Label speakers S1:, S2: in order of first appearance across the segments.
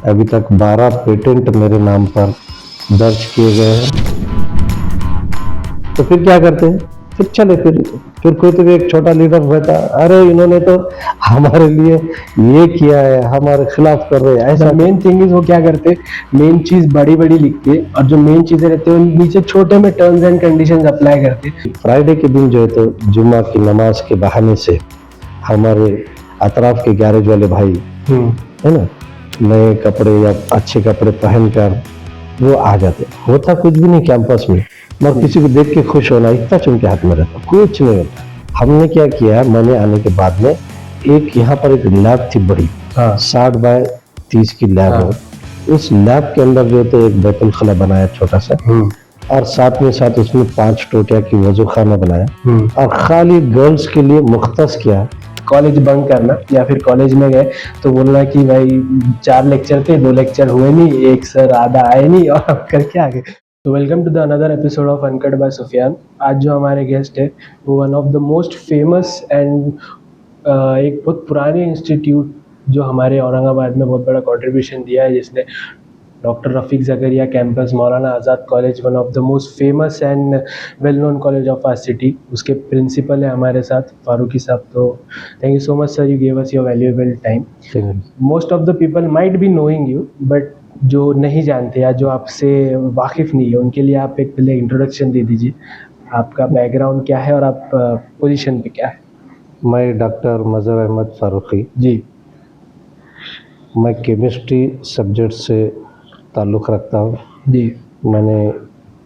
S1: अभी तक 12 पेटेंट मेरे नाम पर दर्ज किए गए हैं। तो फिर क्या करते हैं, फिर चले फिर कोई तो भी एक छोटा लीडर रहता, अरे इन्होंने तो हमारे लिए ये किया है, हमारे खिलाफ कर रहे हैं ऐसा।
S2: मेन थिंग इज वो क्या करते, मेन चीज बड़ी बड़ी लिखते और जो मेन चीजें रहते हैं नीचे छोटे में टर्म्स एंड कंडीशंस अप्लाई करते।
S1: फ्राइडे के दिन जो है तो जुम्मा की नमाज के बहाने से हमारे अतराफ के गैरेज वाले भाई है ना, नए कपड़े या अच्छे कपड़े पहनकर वो आ जाते। होता कुछ भी नहीं कैंपस में, मगर किसी को देख के खुश होना, इतना उनके हाथ में रहता, कुछ नहीं होता। हमने क्या किया, मैंने आने के बाद में एक यहाँ पर एक लैब थी बड़ी, 60 बाय 30 की लैब है। उस लैब के अंदर जो है एक बैतुल खला बनाया छोटा सा, और साथ में साथ उसमें 5 टोटिया की वजू खाना बनाया और खाली गर्ल्स के लिए मुख्तस किया।
S2: कॉलेज बंक करना या फिर कॉलेज में गए तो बोलना कि भाई 4 लेक्चर थे, 2 लेक्चर हुए नहीं, एक सर आधा आए नहीं और अब करके आ गए। तो welcome to the another episode of uncut by Sufiyan. आज जो हमारे गेस्ट है वो one of the most famous and एक बहुत पुराने इंस्टीट्यूट जो हमारे औरंगाबाद में बहुत बड़ा कंट्रीब्यूशन दिया है, जिसने doctor Rafiq Zakaria campus, Maulana Azad college, one of the most famous and well known college of our city, उसके प्रिंसिपल है हमारे साथ फारूकी साहब। तो thank you so much sir, you gave us your valuable time. Most of the people might be knowing you, but जो नहीं जानते या जो आपसे वाकिफ़ नहीं है उनके लिए आप एक पहले इंट्रोडक्शन दे दीजिए। आपका बैकग्राउंड क्या है और आप पोजीशन पे क्या है?
S1: मैं डॉक्टर मज़हर अहमद फारूकी
S2: जी।
S1: मैं केमिस्ट्री सब्जेक्ट से ताल्लुक़ रखता हूँ
S2: जी।
S1: मैंने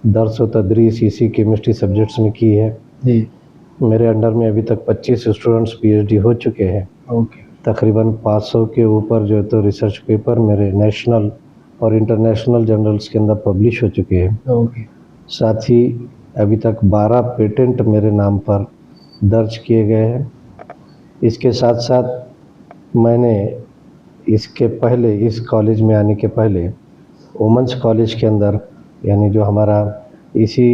S1: दर्स व तदरीस इसी केमिस्ट्री सब्जेक्ट्स में की है
S2: जी।
S1: मेरे अंडर में अभी तक 25 स्टूडेंट्स पीएचडी हो चुके हैं।
S2: ओके।
S1: तकरीबन 500 के ऊपर जो है तो रिसर्च पेपर मेरे नेशनल और इंटरनेशनल जर्नल्स के अंदर पब्लिश हो चुके हैं।
S2: ओके।
S1: साथ ही अभी तक 12 पेटेंट मेरे नाम पर दर्ज किए गए हैं। इसके साथ साथ मैंने इसके पहले, इस कॉलेज में आने के पहले वुमेंस कॉलेज के अंदर, यानी जो हमारा इसी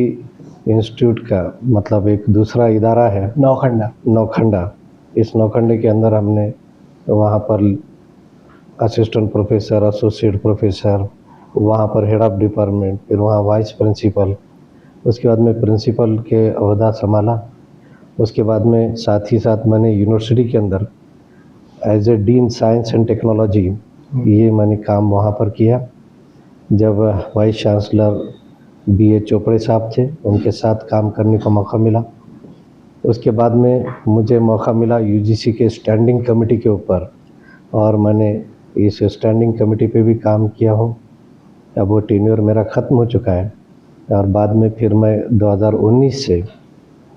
S1: इंस्टीट्यूट का मतलब एक दूसरा इदारा है नौखंडा, इस नौखंडे के अंदर हमने वहाँ पर असिस्टेंट प्रोफेसर, एसोसिएट प्रोफेसर, वहाँ पर हेड ऑफ डिपार्टमेंट, फिर वहाँ वाइस प्रिंसिपल, उसके बाद में प्रिंसिपल के ओहदा संभाला। उसके बाद में साथ ही साथ मैंने यूनिवर्सिटी के अंदर as a dean science and technology ये मैंने काम वहाँ पर किया। जब वाइस चांसलर बीए चोपड़े साहब थे, उनके साथ काम करने का मौका मिला। उसके बाद में मुझे मौका मिला यूजीसी के स्टैंडिंग कमेटी के ऊपर, और मैंने इस स्टैंडिंग कमेटी पे भी काम किया हूँ। अब वो टेन्योर मेरा ख़त्म हो चुका है और बाद में फिर मैं 2019 से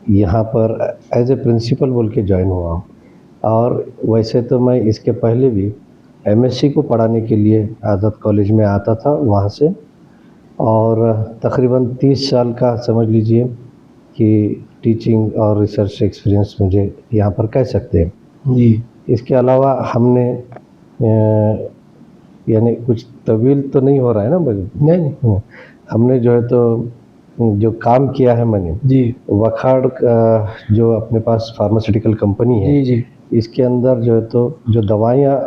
S1: यहाँ पर एज ए प्रिंसिपल बोल के ज्वाइन हुआ हूँ। और वैसे तो मैं इसके पहले भी एमएससी को पढ़ाने के लिए आज़ाद कॉलेज में आता था वहाँ से, और तकरीबन 30 साल का समझ लीजिए कि टीचिंग और रिसर्च एक्सपीरियंस मुझे यहाँ पर कह सकते हैं जी। इसके अलावा हमने यानी कुछ तवील तो नहीं हो रहा है ना मुझे, नहीं, हमने जो है तो जो काम किया है मैंने जी, वखाड़ जो अपने पास फार्मास्यूटिकल कंपनी है जी, इसके अंदर जो है तो जो दवाइयाँ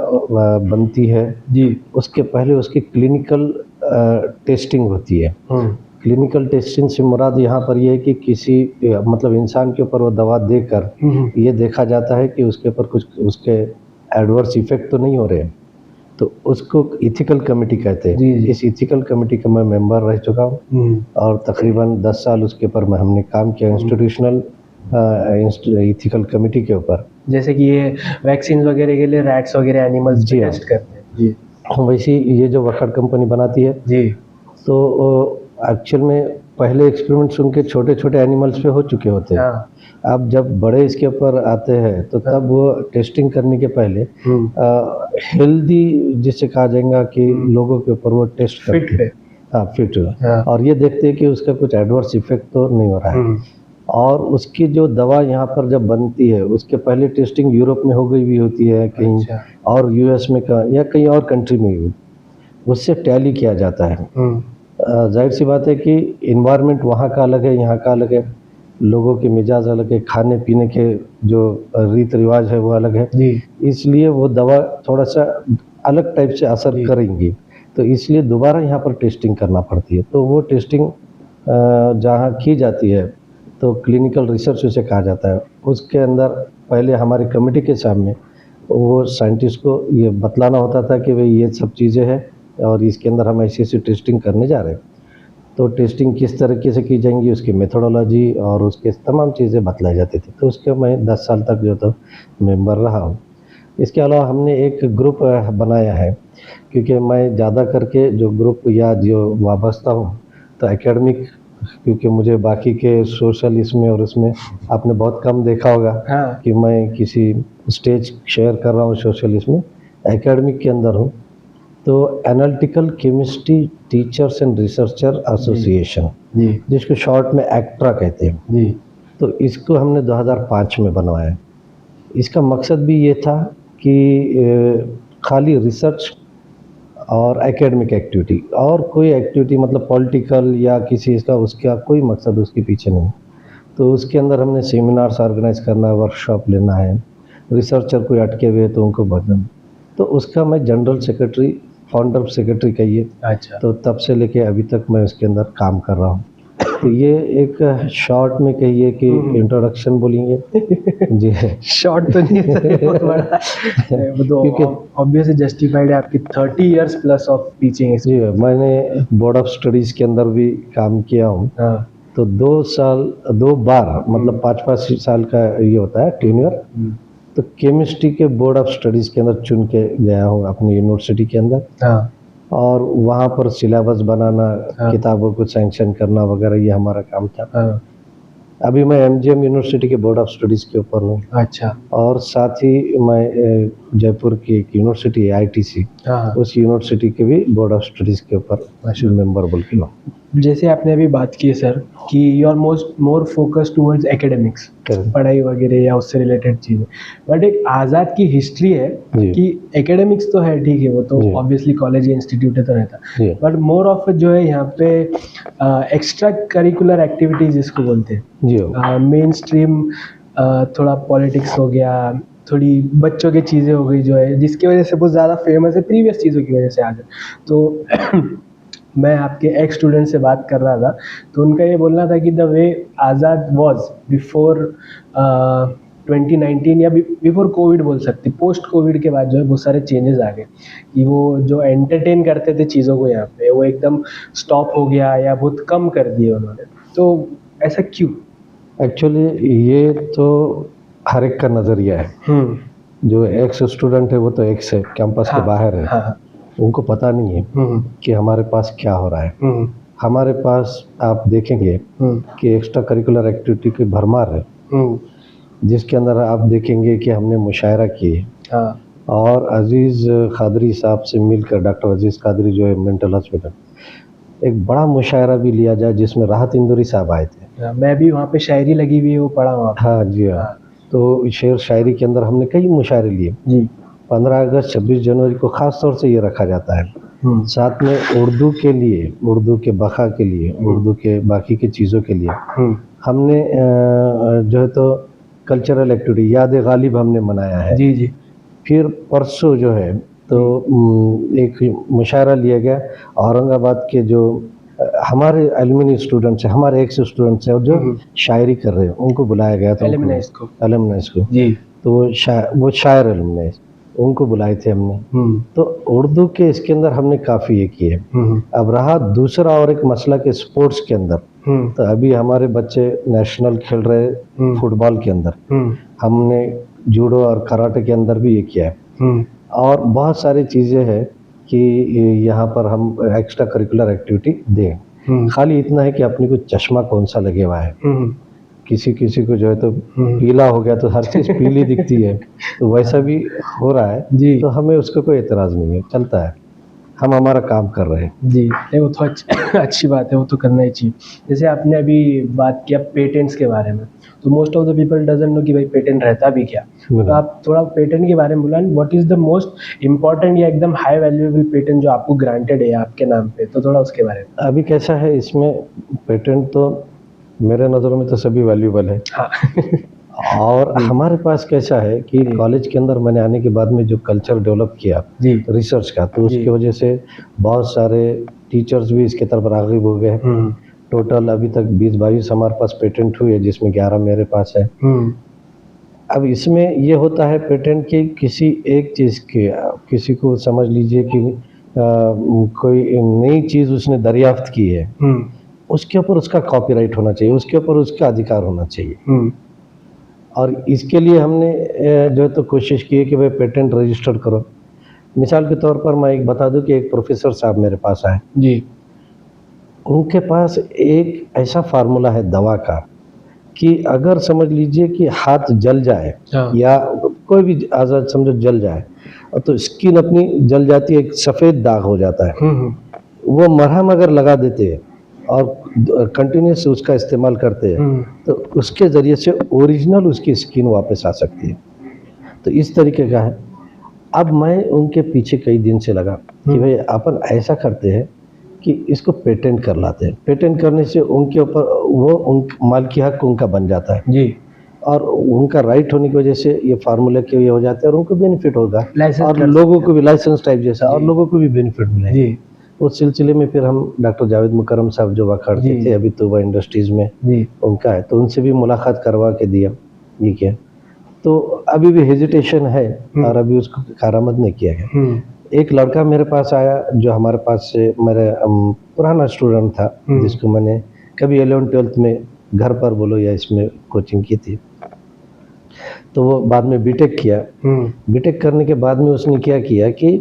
S1: बनती है जी, उसके पहले उसकी क्लिनिकल टेस्टिंग होती है। क्लिनिकल टेस्टिंग से मुराद यहाँ पर ये है कि किसी मतलब इंसान के ऊपर वो दवा देकर ये देखा जाता है कि उसके ऊपर कुछ उसके एडवर्स इफेक्ट तो नहीं हो रहे हैं, तो उसको इथिकल कमेटी कहते हैं। इस इथिकल कमेटी का मैं मेंबर रह चुका हूँ और तकरीबन 10 साल उसके ऊपर हमने काम किया इंस्टीट्यूशनल इथिकल कमेटी के ऊपर।
S2: जैसे कि ये वैक्सीन वगैरह के लिए रैट्स वगैरह एनिमल्स जी टेस्ट करते हैं जी।
S1: वैसे ये जो वखाड़ कंपनी बनाती है
S2: जी,
S1: तो एक्चुअल में पहले एक्सपेरिमेंट्स उनके छोटे छोटे एनिमल्स पे हो चुके होते हैं। अब जब बड़े इसके ऊपर आते हैं तो तब वो टेस्टिंग करने के पहले हेल्दी जिसे कहा जाएगा कि लोगों के ऊपर वो टेस्ट करते हैं, फिट, और ये देखते हैं कि उसका कुछ एडवर्स इफेक्ट तो नहीं हो रहा है। और उसकी जो दवा यहाँ पर जब बनती है उसके पहले टेस्टिंग यूरोप में हो गई भी होती है कहीं, और यूएस में या कहीं और कंट्री में भी, उससे टैली किया जाता है। जाहिर सी बात है कि इन्वायरमेंट वहाँ का अलग है, यहाँ का अलग है, लोगों के मिजाज अलग है, खाने पीने के जो रीत रिवाज है वो अलग है, इसलिए वो दवा थोड़ा सा अलग टाइप से असर करेंगी। तो इसलिए दोबारा यहाँ पर टेस्टिंग करना पड़ती है। तो वो टेस्टिंग जहाँ की जाती है तो क्लिनिकल रिसर्च उसे कहा जाता है। उसके अंदर पहले हमारी कमेटी के सामने वो साइंटिस्ट को ये बतलाना होता था कि भाई ये सब चीज़ें हैं और इसके अंदर हम ऐसी टेस्टिंग करने जा रहे हैं। तो टेस्टिंग किस तरीके से की जाएंगी, उसकी मेथोडोलॉजी और उसके तमाम चीज़ें बतलाई जाती थी। तो उसके मैं 10 साल तक जो तो मेंबर रहा हूँ। इसके अलावा हमने एक ग्रुप बनाया है, क्योंकि मैं ज़्यादा करके जो ग्रुप या जो वाबस्ता हूँ तो एकेडमिक, क्योंकि मुझे बाकी के सोशल इसमें और उसमें आपने बहुत कम देखा होगा
S2: हाँ।
S1: कि मैं किसी स्टेज शेयर कर रहा हूँ सोशल इसमें। एकेडमिक के अंदर हूँ तो analytical chemistry teachers and researcher association,
S2: जी
S1: जिसको शॉर्ट में एक्ट्रा कहते हैं।
S2: जी
S1: तो इसको हमने 2005 में बनवाया। इसका मकसद भी ये था कि खाली रिसर्च और एकेडमिक एक्टिविटी और कोई एक्टिविटी मतलब पॉलिटिकल या किसी इसका उसका कोई मकसद उसके पीछे नहीं। तो उसके अंदर हमने सेमिनार्स ऑर्गेनाइज करना है, वर्कशॉप लेना है, रिसर्चर कोई अटके हुए हैं तो उनको बदलना। तो उसका मैं जनरल सेक्रेटरी, फाउंडर सेक्रेटरी कहिए।
S2: अच्छा।
S1: तो तब से लेके अभी तक मैं उसके अंदर काम कर रहा हूँ। तो ये एक शॉर्ट में कहिए कि इंट्रोडक्शन बोलेंगे। जी
S2: शॉर्ट तो नहीं है सर, बहुत बड़ा। वो तो
S1: क्योंकि
S2: ऑब्वियसली जस्टिफाइड है आपकी 30 इयर्स प्लस ऑफ टीचिंग।
S1: जी मैंने बोर्ड ऑफ स्टडीज़ के अंदर भी काम किया हूँ।
S2: हाँ।
S1: तो 2 बार मतलब 5-5 साल का ये होता है टेन्योर। तो केमिस्ट्री के बोर्ड ऑफ स्टडीज़ के अंदर चुन के गया हूँ अपनी यूनिवर्सिटी के अंदर।
S2: हाँ।
S1: और वहाँ पर सिलेबस बनाना,
S2: हाँ।
S1: किताबों को सैंक्शन करना वगैरह ये हमारा काम था।
S2: हाँ।
S1: अभी मैं एमजीएम यूनिवर्सिटी के बोर्ड ऑफ स्टडीज़ के ऊपर हूँ।
S2: अच्छा।
S1: और साथ ही मैं जयपुर की एक यूनिवर्सिटी है आईटीसी,
S2: हाँ।
S1: उस यूनिवर्सिटी के भी बोर्ड ऑफ स्टडीज़ के ऊपर मेंबर बोल के हूँ।
S2: जैसे आपने अभी बात की है सर कि you are more focus towards academics, पढ़ाई वगैरह या उससे रिलेटेड चीज़ें, बट एक आज़ाद की हिस्ट्री है कि एकेडमिक्स तो है, ठीक है, वो तो ऑब्वियसली कॉलेज या इंस्टीट्यूट है तो रहता, बट मोर ऑफ जो है यहाँ पे एक्स्ट्रा करिकुलर एक्टिविटीज़ जिसको बोलते हैं, मेन स्ट्रीम थोड़ा पॉलिटिक्स हो गया, थोड़ी बच्चों की चीज़ें हो गई जो है, जिसकी वजह से बहुत ज़्यादा फेमस है प्रीवियस चीज़ों की वजह से आज। तो मैं आपके एक्स स्टूडेंट से बात कर रहा था तो उनका ये बोलना था कि the way Azad was before 2019 या बिफोर कोविड बोल सकते, पोस्ट कोविड के बाद जो है बहुत सारे चेंजेस आ गए कि वो जो एंटरटेन करते थे चीज़ों को यहाँ पे वो एकदम स्टॉप हो गया या बहुत कम कर दिए उन्होंने। तो ऐसा क्यों?
S1: एक्चुअली ये तो हर एक का नज़रिया है। जो एक्स स्टूडेंट है वो तो एक्स है, कैंपस के बाहर है।
S2: हाँ।
S1: उनको पता नहीं है कि हमारे पास क्या हो रहा है। हमारे पास आप देखेंगे कि एक्स्ट्रा करिकुलर एक्टिविटी की भरमार है, जिसके अंदर आप देखेंगे कि हमने मुशायरा किए।
S2: हाँ।
S1: और अजीज़ कादरी साहब से मिलकर, डॉक्टर अजीज़ कादरी जो है मेंटल हॉस्पिटल, एक बड़ा मुशायरा भी लिया जाए जिसमें राहत इंदौरी साहब आए थे।
S2: मैं भी वहाँ पे शायरी लगी हुई है वो पढ़ा वहाँ।
S1: हाँ जी हाँ। तो शेर शायरी के अंदर हमने कई मुशायरे लिए
S2: जी।
S1: 15 अगस्त 26 जनवरी को ख़ास तौर से ये रखा जाता है। साथ में उर्दू के लिए, उर्दू के बका के लिए, उर्दू के बाकी की चीज़ों के लिए हमने जो है तो कल्चरल एक्टिविटी याद गालिब हमने मनाया है।
S2: जी जी।
S1: फिर परसों जो है तो एक मुशायरा लिया गया औरंगाबाद के जो हमारे एलुमनी स्टूडेंट्स हैं, हमारे एक्स स्टूडेंट्स हैं और जो शायरी कर रहे हैं उनको बुलाया गया था।
S2: एलुमनाइज को
S1: जी। तो वो शायर एलुमनाइज उनको बुलाए थे हमने। तो उर्दू के इसके अंदर हमने काफ़ी ये किए। अब रहा दूसरा और एक मसला के स्पोर्ट्स के अंदर, तो अभी हमारे बच्चे नेशनल खेल रहे फुटबॉल के अंदर, हमने जूडो और कराटे के अंदर भी ये किया है। और बहुत सारी चीज़ें हैं कि यहाँ पर हम एक्स्ट्रा करिकुलर एक्टिविटी दें। खाली इतना है कि अपने को चश्मा कौन सा लगे हुआ है। किसी किसी को जो है तो पीला हो गया तो हर चीज़ पीली दिखती है, तो वैसा भी हो रहा है जी। तो हमें उसका कोई एतराज़ नहीं है, चलता है, हम हमारा काम कर रहे हैं
S2: जी। नहीं वो तो अच्छी बात है, वो तो करना ही चाहिए। जैसे आपने अभी बात किया पेटेंट्स के बारे में, तो most of the people doesn't know कि भाई पेटेंट रहता भी क्या। तो आप थोड़ा पेटेंट के बारे में बोला, what is the most important या एकदम हाई वैल्यूएबल पेटेंट जो आपको ग्रांटेड है आपके नाम पे, तो थोड़ा उसके बारे में।
S1: अभी कैसा है इसमें पेटेंट तो मेरे नज़रों में तो सभी वैल्यूएबल है।
S2: हाँ।
S1: और
S2: जी।
S1: हमारे पास कैसा है कि
S2: जी।
S1: कॉलेज के अंदर मैंने आने के बाद में जो कल्चर डेवलप किया
S2: जी।
S1: रिसर्च का, तो
S2: जी।
S1: उसकी वजह से बहुत सारे टीचर्स भी इसके तरफ राग़िब हो गए। टोटल अभी तक 20-22 हमारे पास पेटेंट हुए, जिसमें 11 मेरे पास है। अब इसमें ये होता है पेटेंट कि किसी एक चीज़ के किसी को समझ लीजिए कि कोई नई चीज़ उसने दरियाफ्त की है, उसके ऊपर उसका कॉपीराइट होना चाहिए, उसके ऊपर उसका अधिकार होना चाहिए। और इसके लिए हमने जो है तो कोशिश की है कि भाई पेटेंट रजिस्टर्ड करो। मिसाल के तौर पर मैं एक बता दूं कि एक प्रोफेसर साहब मेरे पास आए,
S2: जी।
S1: उनके पास एक ऐसा फार्मूला है दवा का कि अगर समझ लीजिए कि हाथ जल जाए
S2: हाँ।
S1: या कोई भी आज़ाद समझो जल जाए, तो स्किन अपनी जल जाती है, एक सफ़ेद दाग हो जाता है। वो मरहम अगर लगा देते हैं और कंटिन्यूस उसका इस्तेमाल करते हैं, तो उसके ज़रिए से ओरिजिनल उसकी स्किन वापस आ सकती है। तो इस तरीके का है। अब मैं उनके पीछे कई दिन से लगा कि भाई अपन ऐसा करते हैं कि इसको पेटेंट कर लाते हैं। पेटेंट करने से उनके ऊपर वो उन मालिकी हक उनका बन जाता है
S2: जी।
S1: और उनका राइट होने की वजह से ये फार्मूले के ये हो जाते हैं और उनको बेनिफिट होगा
S2: लाइसेंस
S1: और
S2: कर
S1: लोगों
S2: सकते
S1: को भी लाइसेंस टाइप जैसा और
S2: जी।
S1: लोगों को भी बेनिफिट मिलेगा।
S2: जी।
S1: उस सिलसिले में फिर हम डॉक्टर जावेद मुकर्रम साहब जो वखाड़ते
S2: जी।
S1: थे अभी तोबा इंडस्ट्रीज़ में,
S2: जी।
S1: उनका है, तो उनसे भी मुलाकात करवा के दिया ये किया। तो अभी भी हेजिटेशन है और अभी उसको कारामद नहीं किया गया। एक लड़का मेरे पास आया जो हमारे पास से मेरा पुराना स्टूडेंट था, जिसको मैंने कभी 11th-12th में घर पर बोलो या इसमें कोचिंग की थी। तो वो बाद में बीटेक किया। बीटेक करने के बाद में उसने क्या किया कि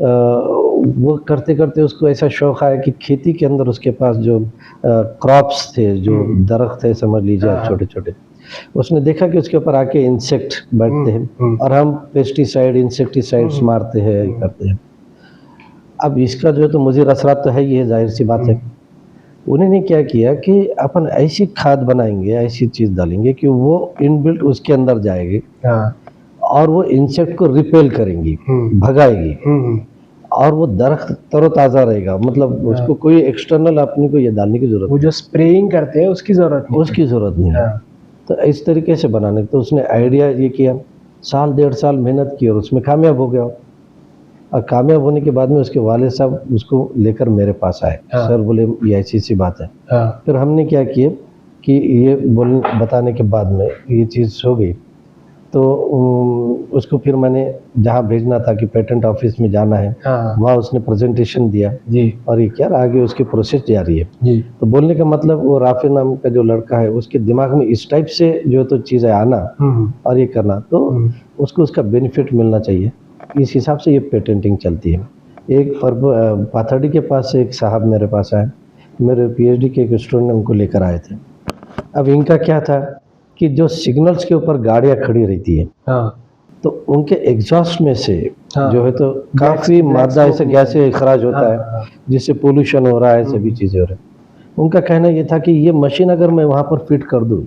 S1: वो करते-करते उसको ऐसा शौक़ आया कि खेती के अंदर उसके पास जो क्रॉप्स थे, जो दरख्त थे समझ लीजिए आप छोटे-छोटे, उसने देखा कि उसके ऊपर आके इंसेक्ट बैठते हैं और हम पेस्टिसाइड, इंसेक्टिसाइड्स मारते हैं, ये करते हैं। अब इसका जो है तो मुझे असरात तो है ही है, ज़ाहिर-सी बात है। उन्होंने क्या किया कि अपन ऐसी खाद बनाएँगे, ऐसी चीज़ डालेंगे कि वो इनबिल्ट उसके अंदर जाएगी और वो इंसेक्ट को रिपेल करेंगी, भगाएगी और वो दरख्त तरोताज़ा रहेगा। मतलब उसको कोई एक्सटर्नल अपने को ये डालने की ज़रूरत,
S2: वो जो स्प्रेइंग करते हैं उसकी ज़रूरत
S1: नहीं है। तो इस तरीके से बनाने, तो उसने आइडिया ये किया, साल 1.5 साल मेहनत की और उसमें कामयाब हो गया। और कामयाब होने के बाद में उसके वालिद साहब उसको लेकर मेरे पास आए। सर बोले ये ऐसी-ऐसी बात है। फिर हमने क्या किया कि ये बताने के बाद में ये चीज़ हो गई, तो उसको फिर मैंने जहाँ भेजना था कि पेटेंट ऑफिस में जाना है, वहाँ उसने प्रेजेंटेशन दिया जी। और ये क्या आगे उसकी प्रोसेस जारी है जी। तो बोलने का मतलब वो राफे नाम का जो लड़का है उसके दिमाग में इस टाइप से जो तो चीज़ें आना और ये करना, तो उसको उसका बेनिफिट मिलना चाहिए। इस हिसाब से ये पेटेंटिंग चलती है। एक पाथर्डी के पास से एक साहब मेरे पास आए, मेरे पीएचडी के एक स्टूडेंट उनको लेकर आए थे। अब इनका क्या था कि जो सिग्नल्स के ऊपर गाड़ियाँ खड़ी रहती है, तो उनके एग्जॉस्ट में से जो है तो काफ़ी मादा ऐसे गैस से इखराज होता है, जिससे पोल्यूशन हो रहा है, सभी चीज़ें हो रही हैं। उनका कहना ये था कि ये मशीन अगर मैं वहाँ पर फिट कर दूँ,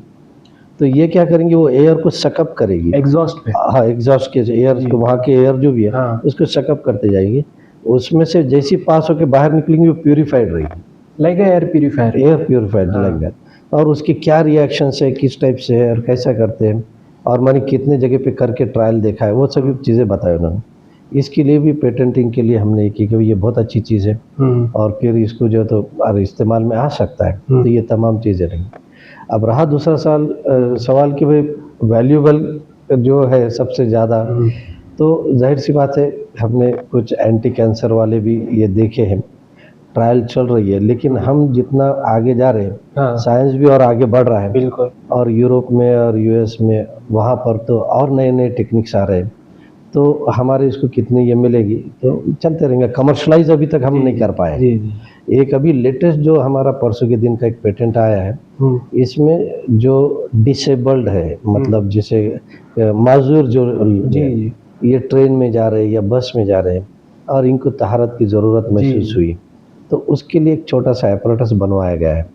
S1: तो ये क्या करेंगी, वो एयर को सकअप करेगी
S2: एग्जॉस्ट पे।
S1: हाँ, एग्जॉस्ट के एयर को, वहाँ के एयर जो भी है उसको सकअप करते जाएगी। उसमें से जैसी पास होकर बाहर निकलेंगी वो प्यूरीफाइड रहेगी,
S2: like air purifier
S1: like that. और उसकी क्या रिएक्शंस है, किस टाइप से है और कैसा करते हैं, और मैंने कितने जगह पे करके ट्रायल देखा है, वो सभी चीज़ें बताई उन्होंने। इसके लिए भी पेटेंटिंग के लिए हमने की कि ये बहुत अच्छी चीज़ है और फिर इसको जो तो इस्तेमाल में आ सकता है, तो ये तमाम चीज़ें रहेंगी। अब रहा दूसरा सवाल कि भाई वैल्यूएबल जो है सबसे ज़्यादा, तो जाहिर सी बात है हमने कुछ एंटी कैंसर वाले भी ये देखे हैं, ट्रायल चल रही है, लेकिन हम जितना आगे जा रहे हैं, साइंस भी और आगे बढ़ रहा है बिल्कुल, और यूरोप में और यूएस में वहाँ पर तो और नए-नए टेक्निक्स आ रहे हैं, तो हमारे इसको कितनी ये मिलेगी, तो चलते रहेंगे। कमर्शलाइज अभी तक हम नहीं कर पाए। एक अभी लेटेस्ट जो हमारा परसों के दिन का एक पेटेंट आया है, इसमें जो डिसेबल्ड है, मतलब जिसे माजूर जो ये ट्रेन में जा रहे हैं या बस में जा रहे हैं और इनको तहारत की ज़रूरत महसूस हुई, तो उसके लिए एक छोटा सा एपरेटस बनवाया गया है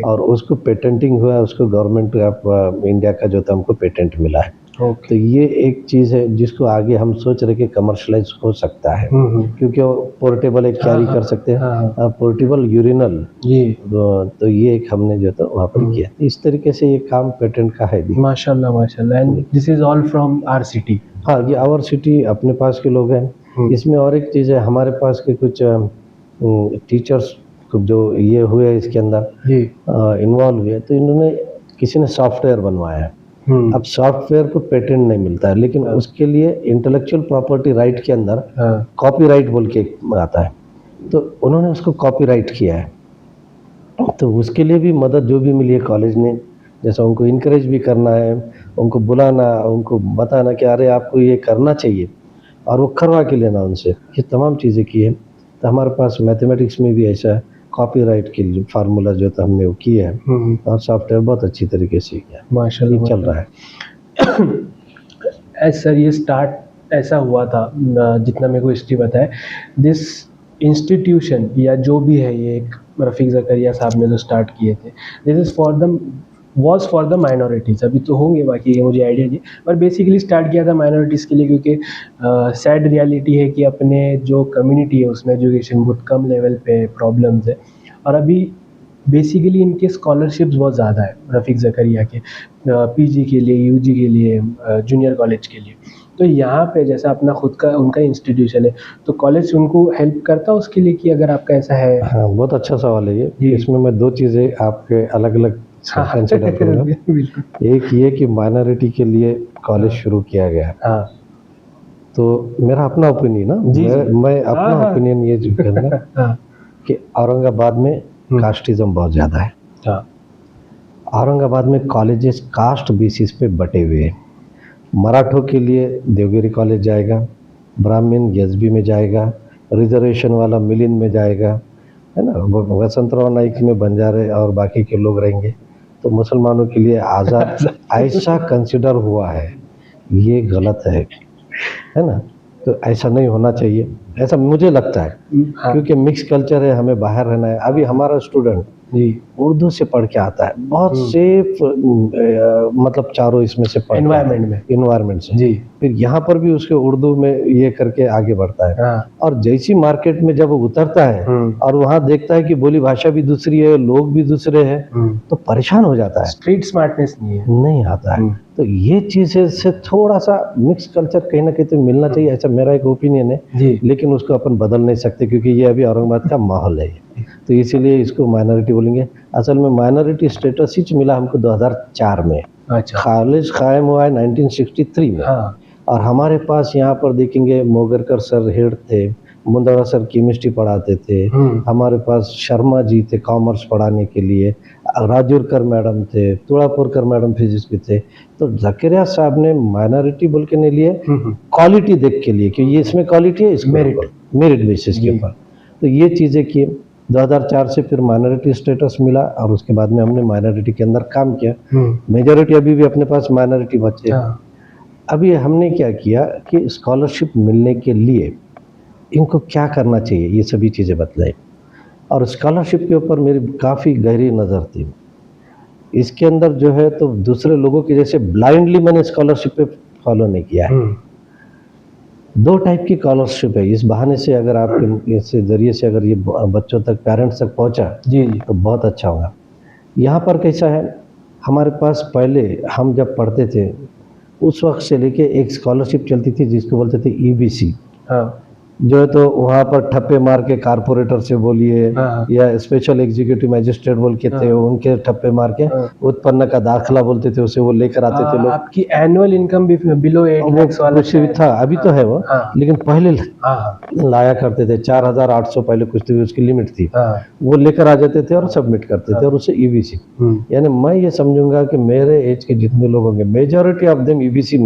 S1: और उसको पेटेंटिंग हुआ है, उसको गवर्नमेंट ऑफ इंडिया का जो था हमको पेटेंट मिला है।
S2: ओके।
S1: तो ये एक चीज़ है जिसको आगे हम सोच रहे कि कमर्शलाइज हो सकता है, क्योंकि वो पोर्टेबल एक कैरी कर सकते हैं,
S2: हाँ
S1: पोर्टेबल यूरिनल।
S2: जी
S1: तो ये एक हमने जो था वहाँ पर किया। इस तरीके से ये काम पेटेंट का है भी।
S2: माशाल्लाह माशाल्लाह। And this is all from our city.
S1: हाँ, ये आवर सिटी अपने पास के लोग हैं। इसमें और एक चीज़ है, हमारे पास के कुछ टीचर्स जो ये हुए इसके अंदर
S2: जी
S1: इन्वॉल्व हुए, तो इन्होंने किसी ने सॉफ्टवेयर बनवाया है। अब सॉफ्टवेयर को पेटेंट नहीं मिलता है, लेकिन उसके लिए इंटेलेक्चुअल प्रॉपर्टी राइट के अंदर कॉपीराइट बोल के आता है, तो उन्होंने उसको कॉपीराइट किया है। तो उसके लिए भी मदद जो भी मिली है कॉलेज ने, जैसा उनको इनकरेज भी करना है, उनको बुलाना, उनको बताना कि अरे आपको ये करना चाहिए, और वो करवा के लेना उनसे, ये तमाम चीज़ें की है। तो हमारे पास मैथमेटिक्स में भी ऐसा है, कॉपीराइट के लिए फार्मूला जो था हमने वो किया है, और सॉफ्टवेयर बहुत अच्छी तरीके से किया,
S2: माशाल्लाह
S1: चल रहा है।
S2: सर ये स्टार्ट ऐसा हुआ था, जितना मेरे को हिस्ट्री पता है, दिस इंस्टीट्यूशन या जो भी है, ये एक रफ़ीक ज़करिया साहब ने जो स्टार्ट किए थे, this is for the was for the minorities. अभी तो होंगे बाकी, ये मुझे आइडिया नहीं, पर बेसिकली स्टार्ट किया था माइनॉरिटीज़ के लिए, क्योंकि सैड रियलिटी है कि अपने जो कम्युनिटी है उसमें एजुकेशन बहुत कम लेवल पे प्रॉब्लम्स है, और अभी बेसिकली इनके स्कॉलरशिप्स बहुत ज़्यादा है रफ़ीक ज़करिया के, पीजी के लिए, यूजी के लिए, जूनियर कॉलेज के लिए। तो यहाँ पे जैसा अपना खुद का उनका इंस्टीट्यूशन है, तो कॉलेज उनको हेल्प करता है उसके लिए, कि अगर आपका ऐसा है।
S1: हाँ, बहुत अच्छा सवाल है ये।
S2: जी।
S1: इसमें मैं दो चीज़ें आपके अलग-अलग कंसिडर करूँगा।
S2: बिल्कुल।
S1: एक ये कि माइनॉरिटी के लिए कॉलेज शुरू किया गया है,
S2: हाँ
S1: तो मेरा अपना ओपिनियन है,
S2: जी,
S1: मैं अपना
S2: हाँ।
S1: ओपिनियन ये जो कहूँगा
S2: हाँ
S1: कि औरंगाबाद में कास्टिज्म बहुत ज़्यादा है।
S2: हाँ
S1: औरंगाबाद में कॉलेजेस कास्ट बेसिस पे बटे हुए हैं। मराठों के लिए देवगिरी कॉलेज जाएगा, ब्राह्मण एसबी में जाएगा, रिजर्वेशन वाला मिलिंद में जाएगा, है ना, वसंतराव नाइक में बंजारे और बाकी के लोग रहेंगे। तो मुसलमानों के लिए आज़ाद ऐसा कंसिडर हुआ है, ये गलत है ना। तो ऐसा नहीं होना चाहिए, ऐसा मुझे लगता है,
S2: हाँ
S1: क्योंकि मिक्स कल्चर है, हमें बाहर रहना है। अभी हमारा स्टूडेंट
S2: जी,
S1: उर्दू से पढ़ के आता है, बहुत सेफ, मतलब चारों इसमें से पढ़ इन्वायरमेंट से
S2: जी
S1: फिर यहाँ पर भी उसके उर्दू में ये करके आगे बढ़ता है।
S2: हाँ
S1: और जैसी मार्केट में जब वो उतरता है और वहाँ देखता है कि बोली भाषा भी दूसरी है, लोग भी दूसरे हैं, तो परेशान हो जाता है,
S2: स्ट्रीट स्मार्टनेस
S1: नहीं आता है। तो ये चीज़ से थोड़ा सा मिक्स कल्चर कहीं ना कहीं तो मिलना चाहिए, ऐसा मेरा एक ओपिनियन है
S2: जी।
S1: लेकिन उसको अपन बदल नहीं सकते, क्योंकि ये अभी औरंगाबाद का माहौल है, तो इसीलिए इसको माइनॉरिटी बोलेंगे। असल में माइनॉरिटी स्टेटस ही मिला हमको 2004 में।
S2: अच्छा
S1: कॉलेज कायम हुआ है 1963 में।
S2: हाँ
S1: और हमारे पास यहाँ पर देखेंगे मोगरकर सर हेड थे, मुंदड़ा सर केमिस्ट्री पढ़ाते थे, हमारे पास शर्मा जी थे कॉमर्स पढ़ाने के लिए, राजूरकर मैडम थे, तुड़ापुरकर मैडम फिजिक्स के थे। तो ज़करिया साहब ने माइनॉरिटी बोल के नहीं लिए, क्वालिटी देख के लिए कि ये इसमें क्वालिटी है, इसमें मेरिट बेसिस के ऊपर। तो ये चीज़ें किए। 2004 से फिर माइनॉरिटी स्टेटस मिला, और उसके बाद में हमने माइनॉरिटी के अंदर काम किया। मेजॉरिटी अभी भी अपने पास माइनॉरिटी बच्चे हैं। अभी हमने क्या किया कि स्कॉलरशिप मिलने के लिए इनको क्या करना चाहिए, ये सभी चीज़ें बतलाई, और स्कॉलरशिप के ऊपर मेरी काफ़ी गहरी नज़र थी। इसके अंदर जो है, तो दूसरे लोगों की जैसे ब्लाइंडली मैंने स्कॉलरशिप पे फॉलो नहीं किया है। दो टाइप की स्कॉलरशिप है। इस बहाने से अगर आप इससे ज़रिए से अगर ये बच्चों तक, पेरेंट्स तक पहुंचा
S2: जी
S1: तो बहुत अच्छा होगा। यहाँ पर कैसा है, हमारे पास पहले हम जब पढ़ते थे उस वक्त से लेके एक स्कॉलरशिप चलती थी जिसको बोलते थे ईबीसी,
S2: हाँ
S1: जो है तो वहाँ पर ठप्पे मार के कारपोरेटर से बोलिए, या स्पेशल एग्जीक्यूटिव मैजिस्ट्रेट बोल के थे, उनके ठप्पे मार के उत्पन्न का दाखिला बोलते थे, उसे वो लेकर आते थे लोग।
S2: आपकी एनुअल इनकम भी बिलो 8 लाख वाला
S1: कुछ भी था, अभी तो है वो, लेकिन पहले लाया करते थे 4800 पहले कुछ थी, उसकी लिमिट थी, वो लेकर आ जाते थे और सबमिट करते थे, और उसे ईबीसी। यानी मैं ये समझूंगा कि मेरे एज के जितने लोग होंगे, मेजॉरिटी ऑफ देम ईबीसी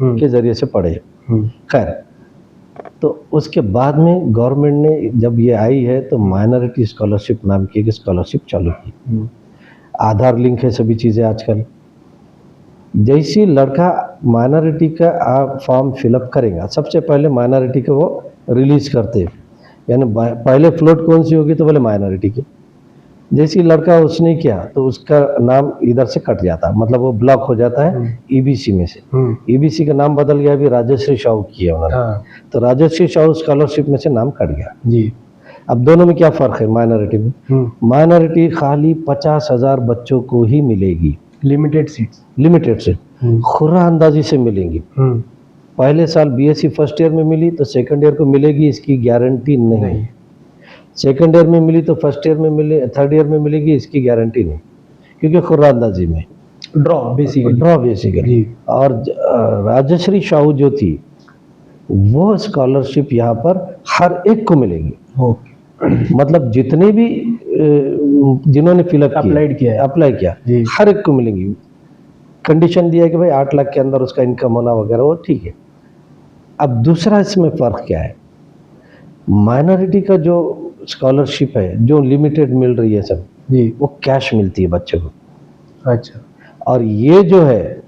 S1: के जरिए से पढ़े। खैर, तो उसके बाद में गवर्नमेंट ने जब ये आई है तो माइनॉरिटी स्कॉलरशिप नाम की एक स्कॉलरशिप चालू की। आधार लिंक है सभी चीज़ें आजकल। जैसी लड़का माइनॉरिटी का फॉर्म फिलअप करेगा, सबसे पहले माइनॉरिटी को वो रिलीज करते हैं, यानी पहले फ्लोट कौन सी होगी तो बोले माइनॉरिटी की, जैसे ही लड़का उसने किया तो उसका नाम इधर से कट जाता, मतलब वो ब्लॉक हो जाता है ईबीसी में से। ईबीसी का नाम बदल गया, अभी राजश्री साहू किया उन्होंने।
S2: हाँ
S1: तो राजश्री साहू स्कॉलरशिप में से नाम कट गया।
S2: जी।
S1: अब दोनों में क्या फर्क है माइनॉरिटी में? माइनॉरिटी खाली 50,000 बच्चों को ही मिलेगी,
S2: लिमिटेड सीट्स।
S1: लिमिटेड से, खुरा अंदाजी से मिलेंगी। पहले साल बीएससी फर्स्ट ईयर में मिली तो सेकंड ईयर को मिलेगी, इसकी गारंटी नहीं। सेकंड ईयर में मिली तो फर्स्ट ईयर में मिले, थर्ड ईयर में मिलेगी, इसकी गारंटी नहीं, क्योंकि खुरा अंदाजी में
S2: ड्रॉ बेसिकली।
S1: और राजश्री साहू जो थी वो स्कॉलरशिप यहाँ पर हर एक को मिलेगी। मतलब जितने भी जिन्होंने फिलअप
S2: अप्लाई किया
S1: जी, हर एक को मिलेंगी। कंडीशन दिया है कि भाई 8 लाख के अंदर उसका इनकम होना वगैरह, वो ठीक है। अब दूसरा इसमें फर्क क्या है, माइनॉरिटी का जो स्कॉलरशिप है जो लिमिटेड मिल रही है सब जी, वो कैश मिलती है बच्चों को।
S2: अच्छा। और
S1: ये जो है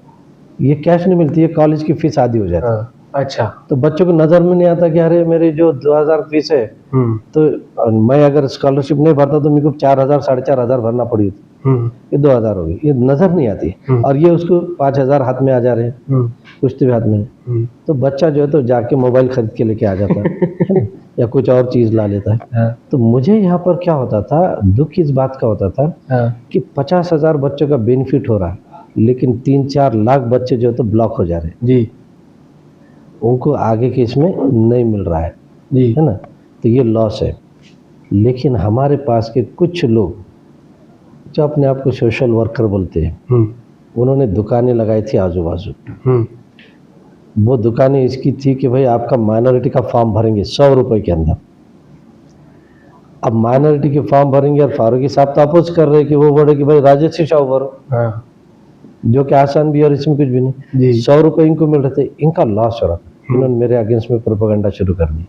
S1: ये कैश नहीं मिलती है, कॉलेज की फीस आधी हो जाती है।
S2: अच्छा।
S1: तो बच्चों को नजर में नहीं आता कि अरे मेरी जो 2000 फीस है, तो मैं अगर स्कॉलरशिप नहीं भरता तो मेरे को 4000 4,500 भरना पड़ी थी, ये 2000 हो गई, ये नजर नहीं आती। और ये उसको 5000 हाथ में आ जा रहे हैं, कुछ भी हाथ में। तो बच्चा जो है तो जाके मोबाइल खरीद के लेके आ जाता है या कुछ और चीज ला लेता है। तो मुझे यहाँ पर क्या होता था, दुख इस बात का होता था कि 50,000 बच्चों का बेनिफिट हो रहा है, लेकिन 3-4 लाख बच्चे जो है तो ब्लॉक हो जा रहे हैं जी, उनको आगे के इसमें नहीं मिल रहा है जी, है ना। तो ये लॉस है। लेकिन हमारे पास के कुछ लोग जो अपने आप को सोशल वर्कर बोलते हैं, उन्होंने दुकानें लगाई थी आजू बाजू। वो दुकानें इसकी थी कि भाई आपका माइनॉरिटी का फॉर्म भरेंगे 100 रुपए के अंदर। अब माइनॉरिटी के फॉर्म भरेंगे और फारूकी साहब तो अपोज कर रहे हैं कि वो बोले कि भाई राजश्री साहू भरो, जो कि आसान भी है और इसमें कुछ भी नहीं। 100 रुपए इनको मिल रहे थे, इनका लॉस हो रहा था। इन्होंने मेरे अगेंस्ट में प्रोपेगेंडा शुरू कर दी,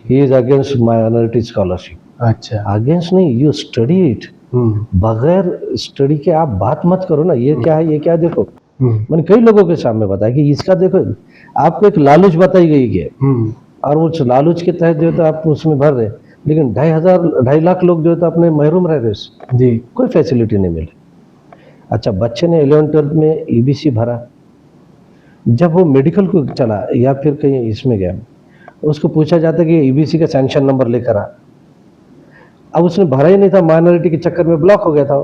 S1: he is against minority scholarship. अच्छा, अगेंस्ट नहीं, यू स्टडी इट। बगैर स्टडी के आप बात मत करो ना, ये क्या है ये क्या है। देखो मैंने कई लोगों के सामने बताया कि इसका देखो, आपको एक लालच बताई गई है और उस लालच के तहत जो है तो आप उसमें भर रहे, लेकिन 2.5 लाख लोग जो है तो अपने महरूम रह रहे जी, कोई फैसिलिटी नहीं मिले। अच्छा, बच्चे ने 11th-12th में ईबीसी भरा, जब वो मेडिकल को चला या फिर कहीं इसमें गया, उसको पूछा जाता कि ईबीसी का सैंक्शन नंबर लेकर आ। अब उसने भरा ही नहीं था, माइनॉरिटी के चक्कर में ब्लॉक हो गया था।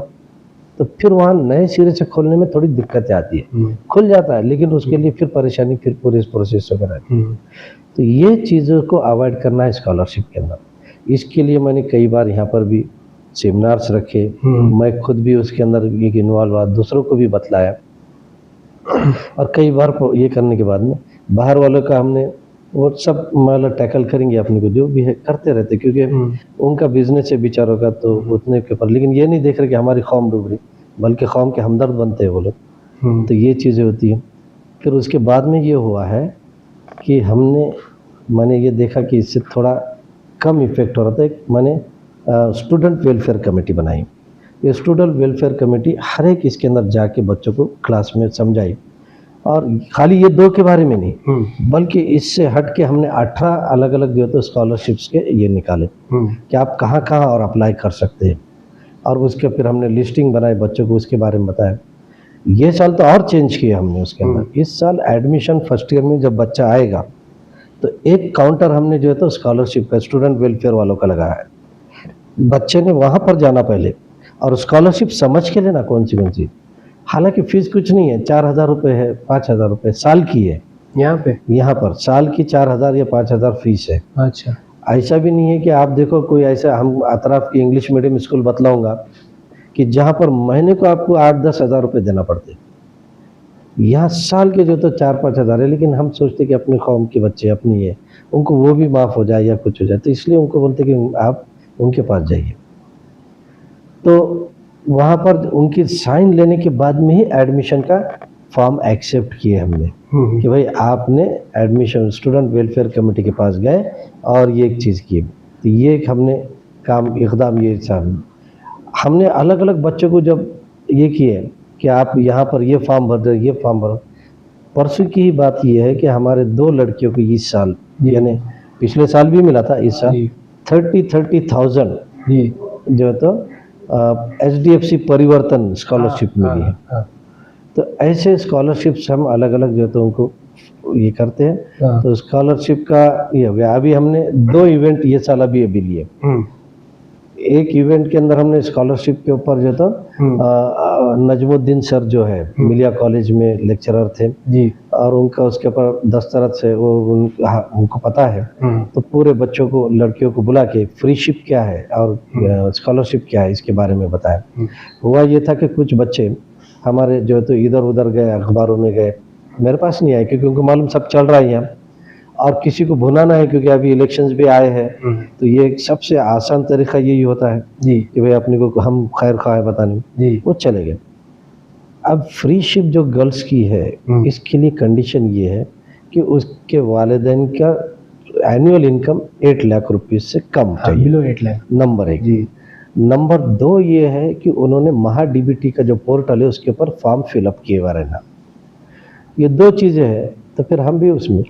S1: तो फिर वहाँ नए सिरे से खोलने में थोड़ी दिक्कतें आती है। खुल जाता है लेकिन उसके लिए फिर परेशानी, फिर पूरे प्रोसेस वगैरह। तो ये चीज़ों को अवॉइड करना है स्कॉलरशिप के अंदर। इसके लिए मैंने कई बार यहाँ पर भी सेमिनार्स रखे, मैं खुद भी उसके अंदर इन्वॉल्व हुआ, दूसरों को भी बतलाया। और कई बार ये करने के बाद में बाहर वालों का हमने वो सब मतलब टैकल करेंगे अपने को, जो भी है करते रहते, क्योंकि उनका बिजनेस है बेचारों का, तो उतने के ऊपर। लेकिन ये नहीं देख रहे कि हमारी कौम डूब रही, बल्कि कौम के हमदर्द बनते हैं वो लोग। तो ये चीज़ें होती हैं। फिर उसके बाद में ये हुआ है कि मैंने ये देखा कि इससे थोड़ा कम इफेक्ट हो रहा था। मैंने स्टूडेंट वेलफेयर कमेटी बनाई। ये स्टूडेंट वेलफेयर कमेटी हर एक इसके अंदर जाके बच्चों को क्लास में समझाई, और खाली ये 2 के बारे में नहीं, बल्कि इससे हट के हमने 18 अलग अलग जो तो स्कॉलरशिप्स के ये निकाले कि आप कहाँ कहाँ और अप्लाई कर सकते हैं। और उसके फिर हमने लिस्टिंग बनाई, बच्चों को उसके बारे में बताया। ये साल तो और चेंज किया हमने उसके अंदर। इस साल एडमिशन फर्स्ट ईयर में जब बच्चा आएगा तो एक काउंटर हमने जो है तो स्कॉलरशिप का, स्टूडेंट वेलफेयर वालों का लगाया है। बच्चे ने वहाँ पर जाना पहले और स्कॉलरशिप समझ के लेना कौन सी। हालांकि फीस कुछ नहीं है, 4,000 रुपये है, 5,000 रुपये साल की है। यहाँ पर साल की 4,000 या 5,000 फीस है। अच्छा, ऐसा भी नहीं है कि आप देखो कोई ऐसा, हम अतराफ की इंग्लिश मीडियम स्कूल बतलाऊंगा कि जहाँ पर महीने को आपको 8-10 हज़ार रुपये देना पड़ते। यहाँ साल के जो तो 4-5 हज़ार है, लेकिन हम सोचते कि अपनी कौम के बच्चे अपनी है, उनको वो भी माफ़ हो जाए या कुछ हो जाए, तो इसलिए उनको बोलते कि आप उनके पास जाइए। तो वहाँ पर उनकी साइन लेने के बाद में ही एडमिशन का फॉर्म एक्सेप्ट किए हमने कि भाई आपने एडमिशन स्टूडेंट वेलफेयर कमेटी के पास गए और ये एक चीज़ की। तो ये एक हमने काम इक़दाम ये साहब हमने अलग अलग बच्चों को जब ये किए कि आप यहाँ पर ये फॉर्म भर दो, ये फॉर्म भरो। परसों की ही बात ये है कि हमारे 2 लड़कियों को इस साल, यानी पिछले साल भी मिला था, इस साल 30,000 जो तो HDFC परिवर्तन स्कॉलरशिप मिली है।
S2: हाँ
S1: तो ऐसे स्कॉलरशिप्स हम अलग अलग जो है तो उनको ये करते हैं।
S2: हाँ
S1: तो स्कॉलरशिप का ये हो गया। अभी हमने 2 इवेंट ये साल अभी लिए। एक इवेंट के अंदर हमने स्कॉलरशिप के ऊपर जो था नजमुद्दीन सर जो है मिलिया कॉलेज में लेक्चरर थे
S2: जी
S1: और उनका उसके ऊपर दस्तखत से वो उनको पता है। तो पूरे बच्चों को लड़कियों को बुला के फ्रीशिप क्या है और स्कॉलरशिप क्या है इसके बारे में बताया। हुआ ये था कि कुछ बच्चे हमारे जो है तो इधर उधर गए, अखबारों में गए, मेरे पास नहीं आए क्योंकि उनको मालूम सब चल रहा है यहाँ और किसी को भुनाना है क्योंकि अभी इलेक्शंस भी आए हैं। तो ये सबसे आसान तरीका यही होता है
S2: जी
S1: कि भाई अपने को हम खैर खा है बताने,
S2: जी
S1: वो चले गए। अब फ्री शिप जो गर्ल्स की है इसके लिए कंडीशन ये है कि उसके वालिदैन का एनुअल इनकम 8 लाख रुपए से कम चाहिए,
S2: बिलो 8 लाख।
S1: नंबर 1।
S2: जी
S1: नंबर 2 ये है कि उन्होंने महा डीबीटी का जो पोर्टल है उसके ऊपर फॉर्म फिलअप किए हुए रहना। ये 2 चीज़ें हैं तो फिर हम भी उसमें।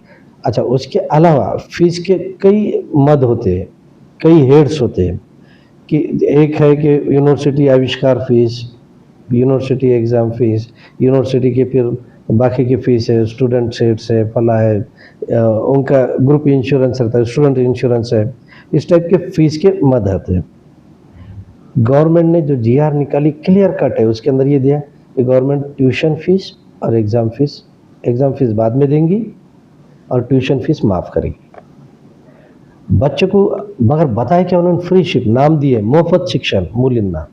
S1: अच्छा, उसके अलावा फीस के कई मद होते हैं, कई हेड्स होते हैं कि एक है कि यूनिवर्सिटी आविष्कार fees, university exam fees, university के फिर बाकी की फीस है, स्टूडेंट सेट्स है, फला है, उनका ग्रुप इंश्योरेंस रहता है, स्टूडेंट इंश्योरेंस है, इस टाइप के फीस के मद होते हैं। गवर्नमेंट ने जो GR निकाली क्लियर कट है, उसके अंदर ये दिया कि गवर्नमेंट ट्यूशन फीस और एग्ज़ाम फीस बाद में देंगी और ट्यूशन फीस माफ़ करेगी बच्चों को। मगर बताया क्या उन्होंने फ्री शिप नाम दिए, मुफ्त शिक्षण मूलिन्ना।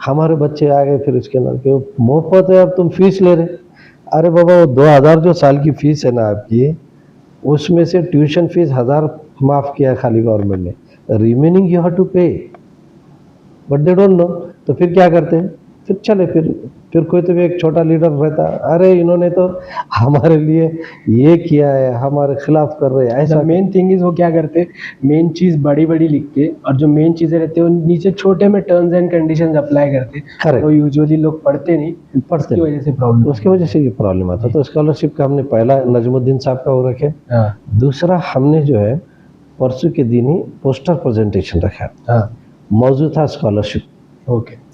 S1: हमारे बच्चे आ गए फिर इसके अंदर कि मुफ्त है अब तुम फीस ले रहे। अरे बाबा वो 2000 जो साल की फीस है ना आपकी, उसमें से ट्यूशन फीस 1000 माफ़ किया खाली गवर्नमेंट ने, रिमेनिंग यू हैव टू पे, बट दे डोंट नो। तो फिर क्या करते हैं, फिर चले फिर कोई तो भी एक छोटा लीडर रहता, अरे इन्होंने तो हमारे लिए ये किया है, हमारे खिलाफ कर रहे हैं ऐसा।
S2: मेन थिंग इज वो क्या करते, मेन चीज बड़ी बड़ी लिख के और जो मेन चीजें रहती है नीचे छोटे में टर्म्स एंड कंडीशंस अप्लाई करते।
S1: Correct.
S2: तो यूजुअली लोग पढ़ते नहीं, उसकी वजह से प्रॉब्लम,
S1: उसकी वजह से ये प्रॉब्लम आता। तो स्कॉलरशिप का हमने पहला नजमुद्दीन साहब का वो रखे। दूसरा हमने जो है परसों के दिन ही पोस्टर प्रेजेंटेशन रखा। मौजूद था स्कॉलरशिप।
S2: ओके।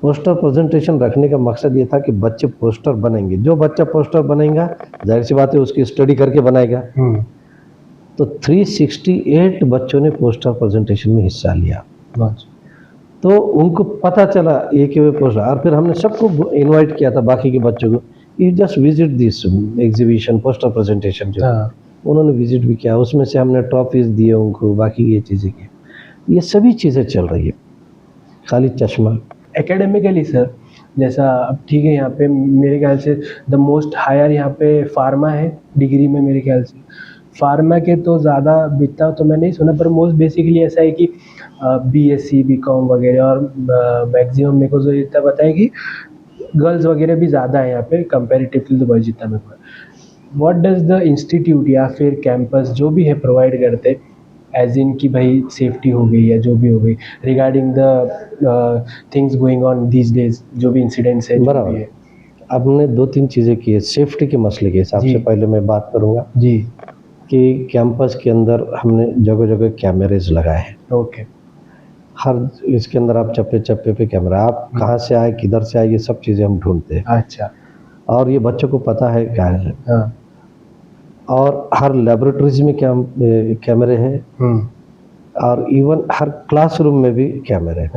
S1: पोस्टर प्रेजेंटेशन रखने का मकसद ये था कि बच्चे पोस्टर बनेंगे, जो बच्चा पोस्टर बनेगा जाहिर सी बात है उसकी स्टडी करके बनाएगा। तो 368 बच्चों ने पोस्टर प्रेजेंटेशन में हिस्सा लिया। तो उनको पता चला ये कि वे पोस्टर, और फिर हमने सबको इनवाइट किया था बाकी के बच्चों को, you just visit this exhibition poster presentation जो उन्होंने विजिट भी किया। उसमें से हमने ट्रॉफीज दिए उनको, बाकी ये चीज़ें की। ये सभी चीज़ें चल रही है, खाली चश्मा।
S2: एकेडमिकली सर, जैसा अब ठीक है यहाँ पे मेरे ख्याल से द मोस्ट हायर यहाँ पे फार्मा है डिग्री में, मेरे ख्याल से फार्मा के तो ज़्यादा बिकता तो मैं नहीं सुना, पर मोस्ट बेसिकली ऐसा है कि BSc BCom वगैरह, और मैक्सिमम मेरे को जो इतना पता है कि गर्ल्स वगैरह भी ज़्यादा है यहाँ पे कंपेरेटिवली तो बॉयज जितना मेरे को। व्हाट डज द इंस्टीट्यूट या फिर कैंपस जो भी है प्रोवाइड करते, एज इन कि भाई सेफ्टी हो गई या जो भी हो गई regarding the things going on these days, जो भी इंसिडेंट्स है
S1: बराबर है। आपने 2-3 चीज़ें की है। सेफ्टी के मसले के हिसाब से पहले मैं बात करूँगा
S2: जी
S1: कि कैंपस के अंदर हमने जगह जगह कैमरेज लगाए हैं।
S2: ओके।
S1: हर इसके अंदर आप चप्पे चप्पे पे कैमरा, आप कहाँ से आए किधर से आए ये सब चीज़ें हम ढूंढते हैं।
S2: अच्छा।
S1: और ये बच्चों को पता है क्या है। और हर लेबोरेटरीज में कैमरे हैं और इवन हर क्लासरूम में भी कैमरे हैं।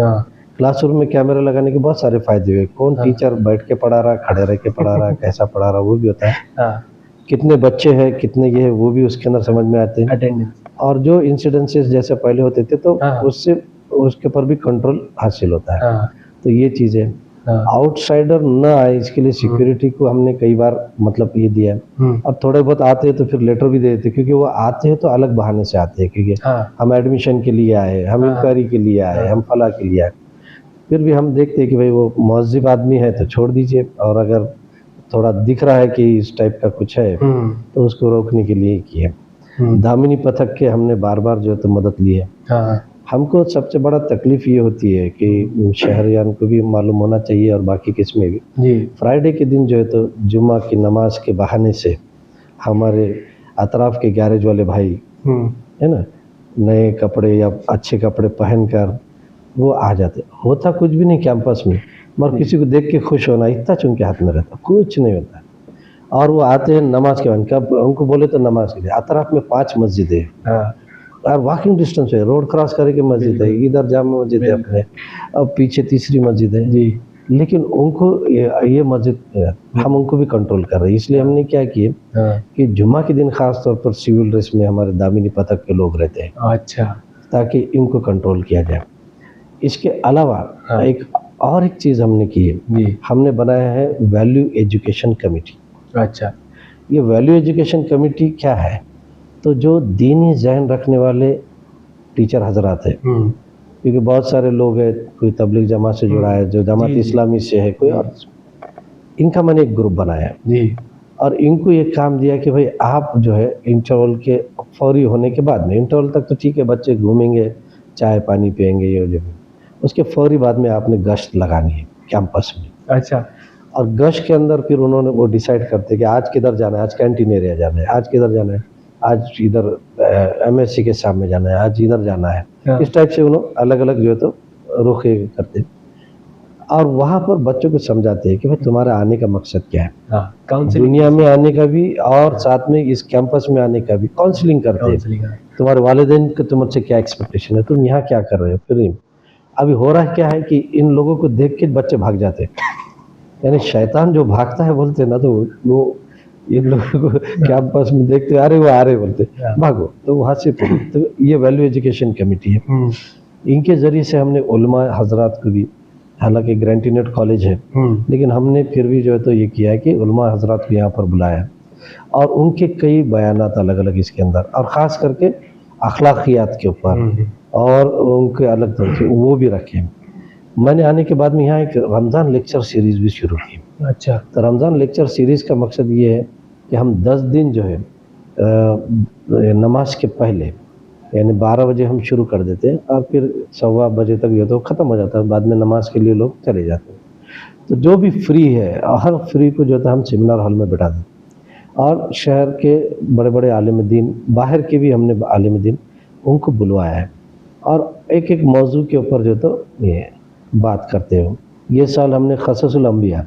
S1: क्लासरूम में कैमरे लगाने के बहुत सारे फायदे हुए। कौन टीचर बैठ के पढ़ा रहा, खड़े रह के पढ़ा रहा, कैसा पढ़ा रहा वो भी होता है। कितने बच्चे हैं, कितने ये है वो भी उसके अंदर समझ में आते हैं।
S2: अटेंडेंस
S1: और जो इंसिडेंसेस जैसे पहले होते थे तो उससे उसके ऊपर भी कंट्रोल हासिल होता है। तो ये चीज़ें आउटसाइडर न आए इसके लिए सिक्योरिटी को हमने कई बार मतलब ये दिया है। और थोड़े बहुत आते हैं तो फिर लेटर भी दे देते, क्योंकि वो आते हैं तो अलग बहाने से आते हैं, क्योंकि हम एडमिशन के लिए आए, हम इंक्वायरी के लिए आए, हम फला के लिए आए। फिर भी हम देखते हैं कि भाई वो महज़िब आदमी है तो छोड़ दीजिए, और अगर थोड़ा दिख रहा है कि इस टाइप का कुछ है तो उसको रोकने के लिए किए। दामिनी पथक के हमने बार बार जो है तो मदद ली है। हमको सबसे बड़ा तकलीफ ये होती है कि शहरियान को भी मालूम होना चाहिए और बाकी किस्में भी जी। फ्राइडे के दिन जो है तो जुम्मा की नमाज के बहाने से हमारे अतराफ के गैरेज वाले भाई है ना, नए कपड़े या अच्छे कपड़े पहनकर वो आ जाते। होता कुछ भी नहीं कैंपस में, मगर किसी को देख के खुश होना, इतना चुनके हाथ में रहता, कुछ नहीं होता। और वो आते हैं नमाज के बाद, कब उनको बोले तो नमाज के लिए, अतराफ में 5 मस्जिद है
S2: हाँ,
S1: और वॉकिंग डिस्टेंस है, रोड क्रॉस करके मस्जिद है,
S2: बिल्कुल।
S1: इधर जामा मस्जिद है अपने, अब पीछे तीसरी मस्जिद है।
S2: जी।
S1: लेकिन उनको ये मस्जिद हम उनको भी कंट्रोल कर रहे हैं, इसलिए हमने क्या किए
S2: हाँ,
S1: कि जुम्मा के दिन खास तौर पर सिविल ड्रेस में हमारे दामिनी पथक के लोग रहते हैं,
S2: अच्छा।
S1: ताकि इनको कंट्रोल किया जाए। इसके अलावा
S2: हाँ।
S1: एक चीज़ हमने की है,
S2: जी।
S1: हमने बनाया है वैल्यू एजुकेशन कमेटी।
S2: अच्छा।
S1: ये वैल्यू एजुकेशन कमेटी क्या है, तो जो दीनी ज़हन रखने वाले टीचर हजरात हैं, क्योंकि बहुत सारे लोग हैं, कोई तबलीग जमात से जुड़ा है, जो जमात
S2: जी, जी।
S1: इस्लामी से है, कोई और, इनका मैंने एक ग्रुप बनाया है
S2: जी।
S1: और इनको ये काम दिया कि भाई आप जो है इंटरवल के फौरी होने के बाद में, इंटरवल तक तो ठीक है बच्चे घूमेंगे, चाय पानी पियेंगे, ये जो भी, उसके फौरी बाद में आपने गश्त लगानी है कैंपस में।
S2: अच्छा।
S1: और गश्त के अंदर फिर उन्होंने वो डिसाइड करते कि आज किधर जाना है, आज कैंटीन एरिया जाना है, आज किधर जाना है, आज इधर MSC के सामने जाना है, आज इधर जाना है।
S2: हाँ।
S1: इस टाइप से उन्होंने अलग अलग जो है तो रुखे करते और वहाँ पर बच्चों को समझाते हैं कि भाई तुम्हारा आने का मकसद क्या है,
S2: हाँ, काउंसलिंग।
S1: दुनिया में आने का भी और साथ में इस कैंपस में आने का भी। काउंसलिंग करते हैं,
S2: काउंसलिंग।
S1: तुम्हारे वालिदैन का तुमसे क्या एक्सपेक्टेशन है, तुम यहाँ क्या कर रहे हो। फिर अभी हो रहा है क्या है कि इन लोगों को देख के बच्चे भाग जाते हैं, यानी शैतान जो भागता है बोलते हैं ना, तो वो इन लोगों को कैंपस में देखते अरे वो आ रहे बोलते भागो, तो वहाँ से तो ये वैल्यू एजुकेशन कमेटी है। इनके ज़रिए से हमने उलमा हजरात को भी, हालांकि ग्रेंटीनेट कॉलेज है लेकिन हमने फिर भी जो है तो ये किया है कि उलमा हजरात को यहाँ पर बुलाया और उनके कई बयानात अलग अलग इसके अंदर, और ख़ास करके अखलाकियात के ऊपर और उनके अलग तरह से वो भी रखे। मैंने आने के बाद में यहाँ एक रमज़ान लेक्चर सीरीज़ भी शुरू की।
S2: अच्छा।
S1: तो रमज़ान लेक्चर सीरीज़ का मकसद ये है कि हम 10 दिन जो है नमाज के पहले, यानी 12 बजे हम शुरू कर देते हैं और फिर 1:15 बजे तक जो तो ख़त्म हो जाता है, बाद में नमाज के लिए लोग चले जाते हैं। तो जो भी फ्री है, हर फ्री को जो था हम सेमिनार हॉल में बैठा दें और शहर के बड़े बड़े आलिम दीन, बाहर के भी हमने आलिम दीन उनको बुलवाया है और एक एक मौजू के ऊपर जो तो ये बात करते हो। ये साल हमने क़ससुल अंबिया,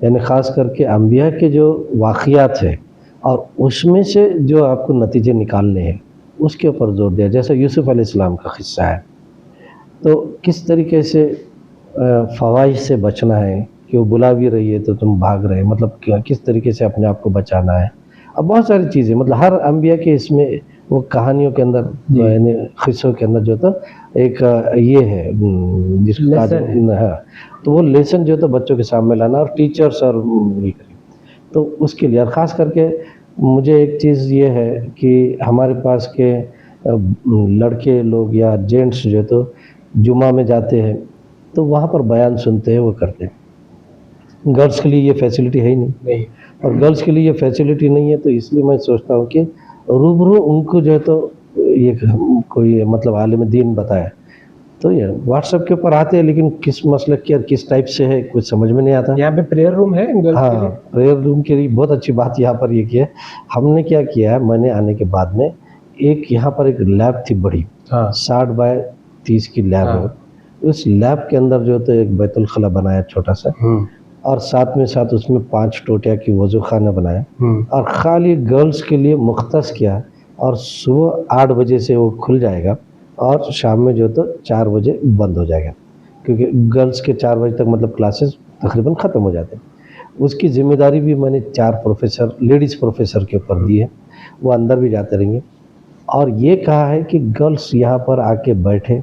S1: यानी ख़ास करके अंबिया के जो वाक़ियात है और उसमें से जो आपको नतीजे निकालने हैं उसके ऊपर जोर दिया। जैसे यूसुफ़ अलैहिस्सलाम का किस्सा है, तो किस तरीके से फ़वाहिश से बचना है कि वो बुला भी रही है तो तुम भाग रहे, मतलब किस तरीके से अपने आप को बचाना है। अब बहुत सारी चीज़ें, मतलब हर अंबिया के इसमें वो कहानियों के अंदर, यानी क़िस्सों के अंदर जो तो एक ये है जिसका हाँ, तो वो लेसन जो तो बच्चों के सामने लाना और टीचर्स और ये करें। तो उसके लिए ख़ास करके मुझे एक चीज़ ये है कि हमारे पास के लड़के लोग या जेंट्स जो तो जुमा में जाते हैं तो वहाँ पर बयान सुनते हैं, वो करते हैं। गर्ल्स के लिए ये फैसिलिटी है ही नहीं, और गर्ल्स के लिए ये फैसिलिटी नहीं है, तो इसलिए मैं सोचता हूँ कि रूबरू उनको जो है तो ये कोई मतलब आलिम दीन बताए। तो ये व्हाट्सएप के ऊपर आते हैं लेकिन किस मसलक की और किस टाइप से है कुछ समझ में नहीं आता।
S2: यहाँ पे प्रेयर रूम है गर्ल्स के लिए?
S1: हाँ, प्रेयर रूम के लिए बहुत अच्छी बात यहाँ पर ये की है। हमने क्या किया है, मैंने आने के बाद में एक यहाँ पर एक लैब थी बड़ी, 60 बाय 30 की लैब है। उस लैब के अंदर जो तो एक बैतुल खला बनाया छोटा सा, और साथ में साथ उसमें 5 टोटिया की वज़ू खाना बनाया और खाली गर्ल्स के लिए मुख्तस किया, और सुबह 8 बजे से वो खुल जाएगा और शाम में जो तो 4 बजे बंद हो जाएगा, क्योंकि गर्ल्स के 4 बजे तक मतलब क्लासेस तकरीबन ख़त्म हो जाते हैं। उसकी ज़िम्मेदारी भी मैंने 4 प्रोफेसर, लेडीज़ प्रोफेसर के ऊपर दी है, वो अंदर भी जाते रहेंगे। और ये कहा है कि गर्ल्स यहाँ पर आके बैठे,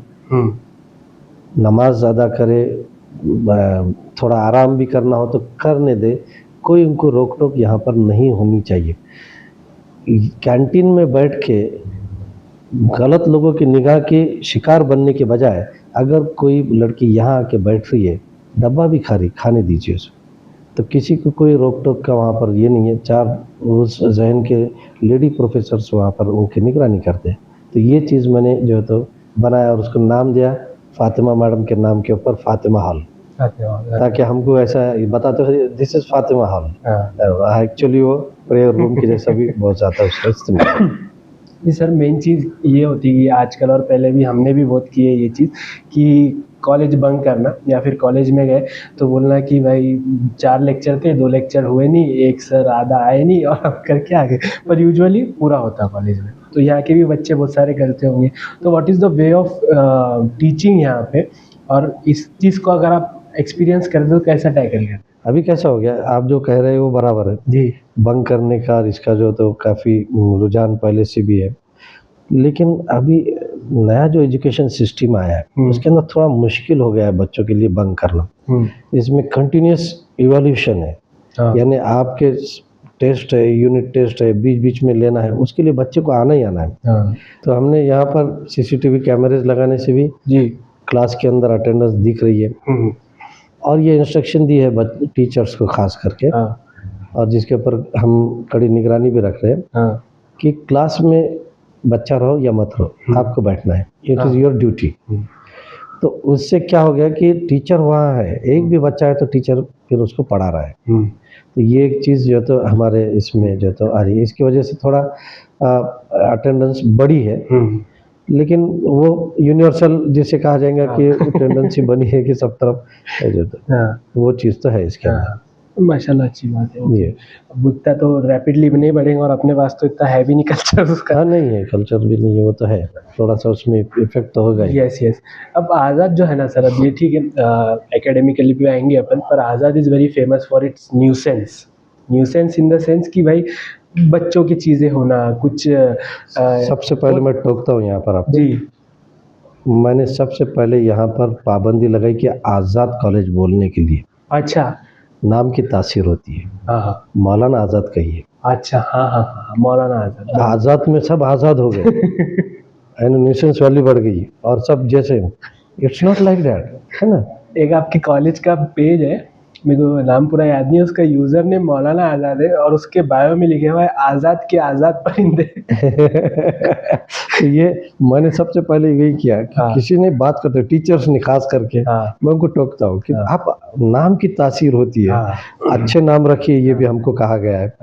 S1: नमाज अदा करे, थोड़ा आराम भी करना हो तो करने दे, कोई उनको रोक टोक यहाँ पर नहीं होनी चाहिए। कैंटीन में बैठ के गलत लोगों की निगाह के शिकार बनने के बजाय अगर कोई लड़की यहाँ आके बैठ रही है, डब्बा भी खा रही, खाने दीजिए उसे, तो किसी को कोई रोक टोक का वहाँ पर ये नहीं है। 4 उस जहन के लेडी प्रोफेसर्स वहाँ पर उनकी निगरानी करते हैं। तो ये चीज़ मैंने जो है तो बनाया और उसको नाम दिया फ़ातिमा मैडम के नाम के ऊपर फ़ातिमा हॉल, ताकि हमको ऐसा बताते हो this is Fatima hall. Actually वो प्रेयर रूम के जैसा भी बहुत ज़्यादा उसका इस्तेमाल।
S2: जी सर, मेन चीज़ ये होती है कि आजकल और पहले भी हमने भी बहुत की है ये चीज़ कि कॉलेज बंक करना या फिर कॉलेज में गए तो बोलना कि भाई 4 लेक्चर थे, 2 लेक्चर हुए नहीं, एक सर आधा आए नहीं और हम करके आ गए। पर यूजुअली पूरा होता है कॉलेज में। तो यहाँ के भी बच्चे बहुत सारे करते होंगे। तो what is the way of teaching यहाँ पे, और इस चीज़ को अगर आप एक्सपीरियंस करते हो कैसा टैकल करते
S1: अभी कैसा हो गया, आप जो कह रहे हो वो बराबर है।
S2: जी।
S1: बंक करने का और इसका जो तो काफ़ी रुझान पहले से भी है, लेकिन अभी नया जो एजुकेशन सिस्टम आया है उसके अंदर थोड़ा मुश्किल हो गया है बच्चों के लिए बंक करना। इसमें कंटिन्यूस इवोल्यूशन है, यानी आपके टेस्ट है, यूनिट टेस्ट है, बीच बीच में लेना है, उसके लिए बच्चे को आना ही आना है। तो हमने यहाँ पर सीसीटीवी कैमरेज लगाने से भी
S2: जी
S1: क्लास के अंदर अटेंडेंस दिख रही है, और ये इंस्ट्रक्शन दी है टीचर्स को खास करके, और जिसके ऊपर हम कड़ी निगरानी भी रख रहे हैं कि क्लास में बच्चा रहो या मत रहो, आपको बैठना है, इट इज़ योर ड्यूटी। तो उससे क्या हो गया कि टीचर वहाँ है, एक भी बच्चा है तो टीचर फिर उसको पढ़ा रहा है। तो ये एक चीज़ जो तो हमारे इसमें जो तो आ रही है, इसकी वजह से थोड़ा अटेंडेंस बढ़ी है, लेकिन वो यूनिवर्सल जिसे कहा जाएगा कि टेंडेंसी बनी है कि सब तरफ है जो तो वो चीज़ तो है इसके अंदर।
S2: माशाल्लाह, अच्छी बात है।
S1: जी।
S2: अब उतना तो रैपिडली भी नहीं बढ़ेंगे और अपने पास तो इतना है भी नहीं कल्चर उसका।
S1: हाँ, नहीं है, कल्चर भी नहीं है, वो तो है, थोड़ा सा उसमें इफेक्ट तो होगा ही।
S2: Yes yes. अब आज़ाद जो है ना सर, अब ये ठीक है, एकेडमिकली भी आएंगे अपन, पर Azad is very famous for its nuisance. Nuisance in the sense कि भाई बच्चों की चीज़ें होना कुछ
S1: सबसे पहले मैं टोकता हूँ यहाँ पर आपको।
S2: जी।
S1: मैंने सबसे पहले यहाँ पर पाबंदी लगाई कि आज़ाद कॉलेज बोलने के लिए
S2: अच्छा।
S1: नाम की तासीर होती है।
S2: हाँ।
S1: मौलाना आज़ाद कहिए।
S2: अच्छा, हाँ, मौलाना आज़ाद।
S1: आज़ाद में सब आज़ाद हो गए एंड न्यूसेंस वैल्यू बढ़ गई और सब जैसे, इट्स नॉट लाइक दैट, है ना।
S2: एक आपके कॉलेज का पेज है, मेरे को नाम पूरा याद नहीं है, उसका यूजर नेम मौलाना आज़ाद है और उसके बायो में लिखे हुआ है आज़ाद के आज़ाद परिंदे।
S1: तो ये मैंने सबसे पहले यही किया कि किसी ने बात करते, टीचर्स ने खास करके, मैं उनको टोकता हूँ कि आप नाम की तासीर होती है, अच्छे नाम रखिए, ये भी हमको कहा गया है,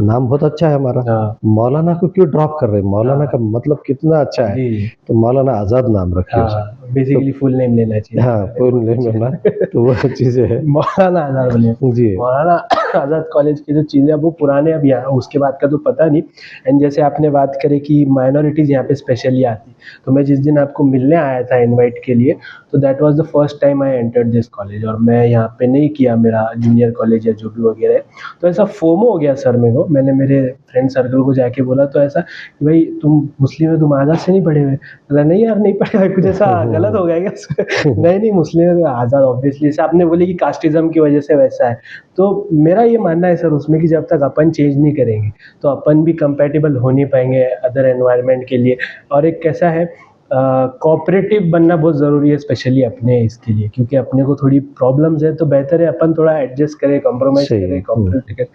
S1: नाम बहुत अच्छा है हमारा, मौलाना को क्यों ड्रॉप कर रहे हैं, मौलाना का मतलब कितना अच्छा है, तो मौलाना आज़ाद नाम रखिए।
S2: बेसिकली फुल नेम लेना चाहिए।
S1: हाँ, फुल नेम लेना, तो वो चीज़ें है।
S2: मौलाना आज़ाद बोलिए
S1: जी।
S2: मौलाना आज़ाद कॉलेज की जो चीज़ें वो पुराने, अब यहाँ उसके बाद का तो पता नहीं। एंड जैसे आपने बात करी कि माइनॉरिटीज़ यहाँ पे स्पेशली आती, तो मैं जिस दिन आपको मिलने आया था इनवाइट के लिए, तो that was the first time I entered this college, और मैं यहाँ पे नहीं किया मेरा जूनियर कॉलेज या जो भी वगैरह है। तो ऐसा फोमो हो गया सर मेरे को, मैंने मेरे फ्रेंड सर्कल को जाके बोला तो ऐसा कि भाई तुम मुस्लिम है, तुम आज़ाद से नहीं पढ़े हुए? बोला नहीं यार नहीं पढ़े हुए, कुछ ऐसा गलत हो गया क्या? नहीं मुस्लिम है तो आज़ाद, ऑब्वियसली जैसे आपने बोली कि कास्टिज्म की वजह से वैसा है। तो मेरा ये मानना है सर उसमें कि जब तक अपन चेंज नहीं करेंगे तो अपन भी कंपैटिबल हो नहीं पाएंगे अदर एनवायरनमेंट के लिए। और एक कैसा है, कोऑपरेटिव बनना बहुत ज़रूरी है स्पेशली अपने इसके लिए, क्योंकि अपने को थोड़ी प्रॉब्लम्स है तो बेहतर है अपन थोड़ा एडजस्ट करें, कॉम्प्रोमाइज़ करें, कोऑपरेट करें।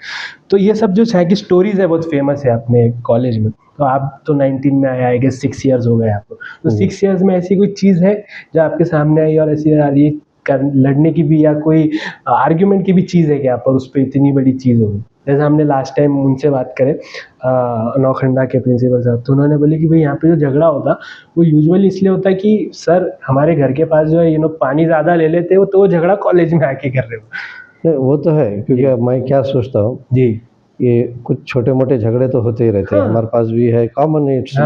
S2: तो ये सब जो है कि स्टोरीज़ है बहुत फेमस है अपने कॉलेज में। तो आप तो 19 में आए, आई गेस 6 इयर्स हो गए आपको, तो 6 इयर्स में ऐसी कोई चीज़ है जो आपके सामने आई और ऐसी आ रही है लड़ने की भी या कोई आर्ग्यूमेंट की भी चीज़ है क्या पर उस पर इतनी बड़ी चीज़ होगी? जैसे हमने लास्ट टाइम उनसे बात करें नौखंडा के प्रिंसिपल साहब, तो उन्होंने बोले कि भाई यहाँ पे जो झगड़ा होता वो यूजुअली इसलिए होता है कि सर हमारे घर के पास जो है ये लोग पानी ज़्यादा ले लेते हो, तो वो झगड़ा कॉलेज में आके कर रहे हो।
S1: नहीं, वो तो है, क्योंकि मैं क्या सोचता हूँ
S2: जी,
S1: ये कुछ छोटे मोटे झगड़े तो होते ही रहते हैं, हमारे पास भी है, कॉमन है, इट्स।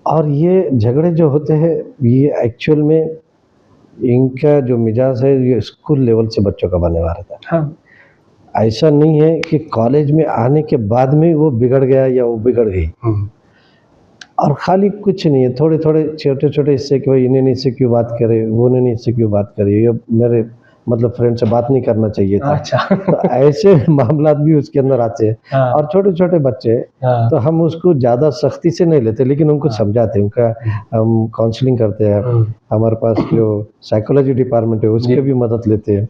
S1: और ये झगड़े जो होते हैं ये एक्चुअल में इनका जो मिजाज है ये स्कूल लेवल से बच्चों का बनने वाला था। ऐसा नहीं है कि कॉलेज में आने के बाद में वो बिगड़ गया या वो बिगड़ गई। और खाली कुछ नहीं है, थोड़े थोड़े छोटे छोटे हिस्से कि भाई इन्हें इससे क्यों बात करे, वो ने इससे क्यों बात करे, ये मेरे मतलब फ्रेंड से बात नहीं करना चाहिए था। अच्छा। तो ऐसे मामला भी उसके अंदर आते हैं। और छोटे छोटे बच्चे, तो हम उसको ज़्यादा सख्ती से नहीं लेते, लेकिन उनको समझाते हैं, उनका हम काउंसलिंग करते हैं। हमारे पास जो साइकोलॉजी डिपार्टमेंट है उसके भी मदद लेते हैं,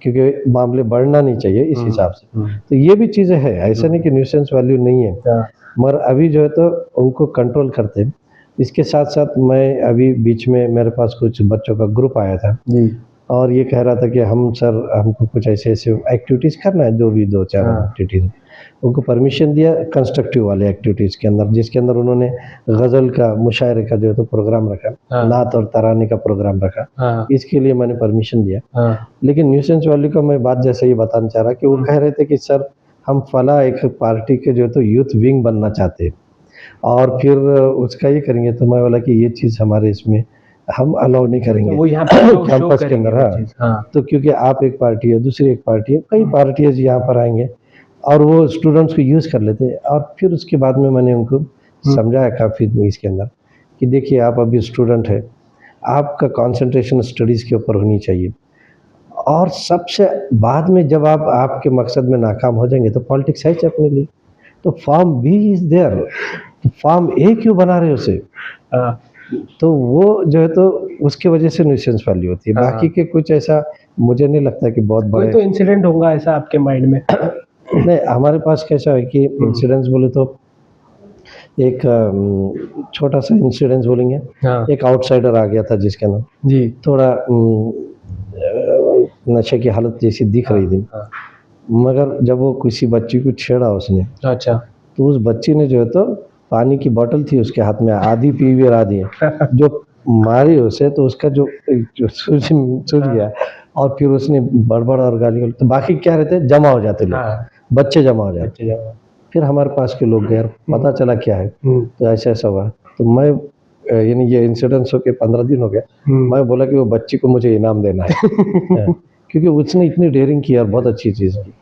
S1: क्योंकि मामले बढ़ना नहीं चाहिए इस हिसाब से। तो ये भी चीज़ें हैं, ऐसा नहीं कि न्यूसेंस वैल्यू नहीं है, मगर अभी जो है तो उनको कंट्रोल करते हैं। इसके साथ साथ मैं अभी बीच में मेरे पास कुछ बच्चों का ग्रुप आया था और ये कह रहा था कि हम सर हमको कुछ ऐसे ऐसे एक्टिविटीज़ करना है, जो भी 2-4 एक्टिविटीज़। उनको परमिशन दिया कंस्ट्रक्टिव वाले एक्टिविटीज़ के अंदर, जिसके अंदर उन्होंने गज़ल का, मुशायरे का जो है तो प्रोग्राम रखा,
S2: हाँ।
S1: नात और तराने का प्रोग्राम रखा।
S2: हाँ,
S1: इसके लिए मैंने परमिशन दिया।
S2: हाँ,
S1: लेकिन न्यूसेंस वैली को मैं बात जैसे ये बताना चाह रहा कि वो कह रहे थे कि सर हम फला एक पार्टी के जो है तो यूथ विंग बनना चाहते हैं और फिर उसका ये करेंगे, तो मैं बोला कि ये चीज़ हमारे इसमें हम अलाउ नहीं करेंगे
S2: वो यहाँ पे शो
S1: कैंपस के
S2: करेंगे
S1: अंदर।
S2: वो
S1: हाँ,
S2: चीज़। हाँ,
S1: तो क्योंकि आप एक पार्टी है, दूसरी एक पार्टी है, कई पार्टीज यहाँ पर आएंगे और वो स्टूडेंट्स को यूज़ कर लेते हैं। और फिर उसके बाद में मैंने उनको समझाया काफ़ी इसके अंदर कि देखिए आप अभी स्टूडेंट है, आपका कंसंट्रेशन स्टडीज़ के ऊपर होनी चाहिए और सबसे बाद में जब आप आपके मकसद में नाकाम हो जाएंगे तो पॉलिटिक्स है अपने लिए, तो form B is there, form A क्यों बना रहे हो उसे?
S2: हाँ,
S1: तो वो जो है तो उसकी वजह से न्यूसेंस वैल्यू होती है।
S2: हाँ।
S1: बाकी के कुछ ऐसा मुझे नहीं लगता कि बहुत
S2: कोई
S1: बड़े
S2: तो इंसिडेंट होगा ऐसा आपके माइंड में?
S1: नहीं, हमारे पास कैसा है कि इंसिडेंट्स बोले तो एक छोटा सा इंसिडेंस बोलेंगे।
S2: हाँ,
S1: एक आउटसाइडर आ गया था जिसके अंदर
S2: जी।
S1: थोड़ा नशे की हालत जैसी दिख रही थी,
S2: हाँ,
S1: मगर जब वो किसी बच्ची को छेड़ा उसने,
S2: अच्छा।
S1: तो उस बच्ची ने जो है तो पानी की बोतल थी उसके हाथ में, आधी पी हुई और आधी है, जो मारी उसे तो उसका जो सूझ गया और फिर उसने बड़बड़ और गाली, तो बाकी क्या रहते जमा हो जाते लोग,
S2: हाँ,
S1: बच्चे जमा हो जाते।
S2: अच्छी जगह।
S1: फिर हमारे पास के लोग गए, पता चला क्या है, तो ऐसा हुआ। तो मैं यानी ये इंसिडेंट्स होके 15 दिन हो गया, मैं बोला कि वो बच्ची को मुझे इनाम देना है हाँ, क्योंकि उसने इतनी डेयरिंग की और बहुत अच्छी चीज़ की।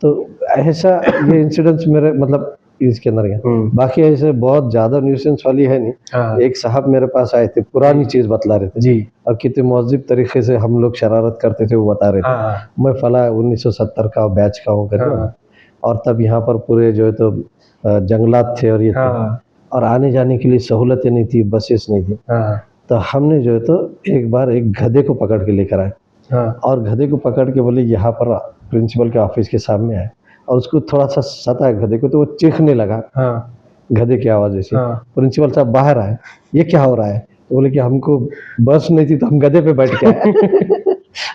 S1: तो ऐसा ये इंसिडेंट्स मेरे मतलब इसके अंदर गया। बाकी ऐसे बहुत ज़्यादा न्यूसेंस वाली है नहीं।
S2: हाँ,
S1: एक साहब मेरे पास आए थे, पुरानी चीज़ बतला रहे थे
S2: जी।
S1: और कितने मौज़िब तरीके से हम लोग शरारत करते थे वो बता रहे थे।
S2: हाँ,
S1: मैं फला 1970 का बैच का हूँ करके,
S2: हाँ,
S1: और तब यहाँ पर पूरे जो है तो जंगलात थे और ये थे
S2: हाँ,
S1: और आने जाने के लिए सहूलतें नहीं थी, बसेस नहीं थी।
S2: हाँ,
S1: तो हमने जो है तो एक बार एक गधे को पकड़ के लेकर आए
S2: हाँ,
S1: और गधे को पकड़ के बोले यहाँ पर प्रिंसिपल के ऑफिस के सामने आए और उसको थोड़ा सा सताया गधे को, तो वो चीखने लगा
S2: हाँ,
S1: गधे की आवाज़ से।
S2: हाँ।
S1: प्रिंसिपल साहब बाहर आए, ये क्या हो रहा है? तो बोले कि हमको बस नहीं थी तो हम गधे पे बैठ के आए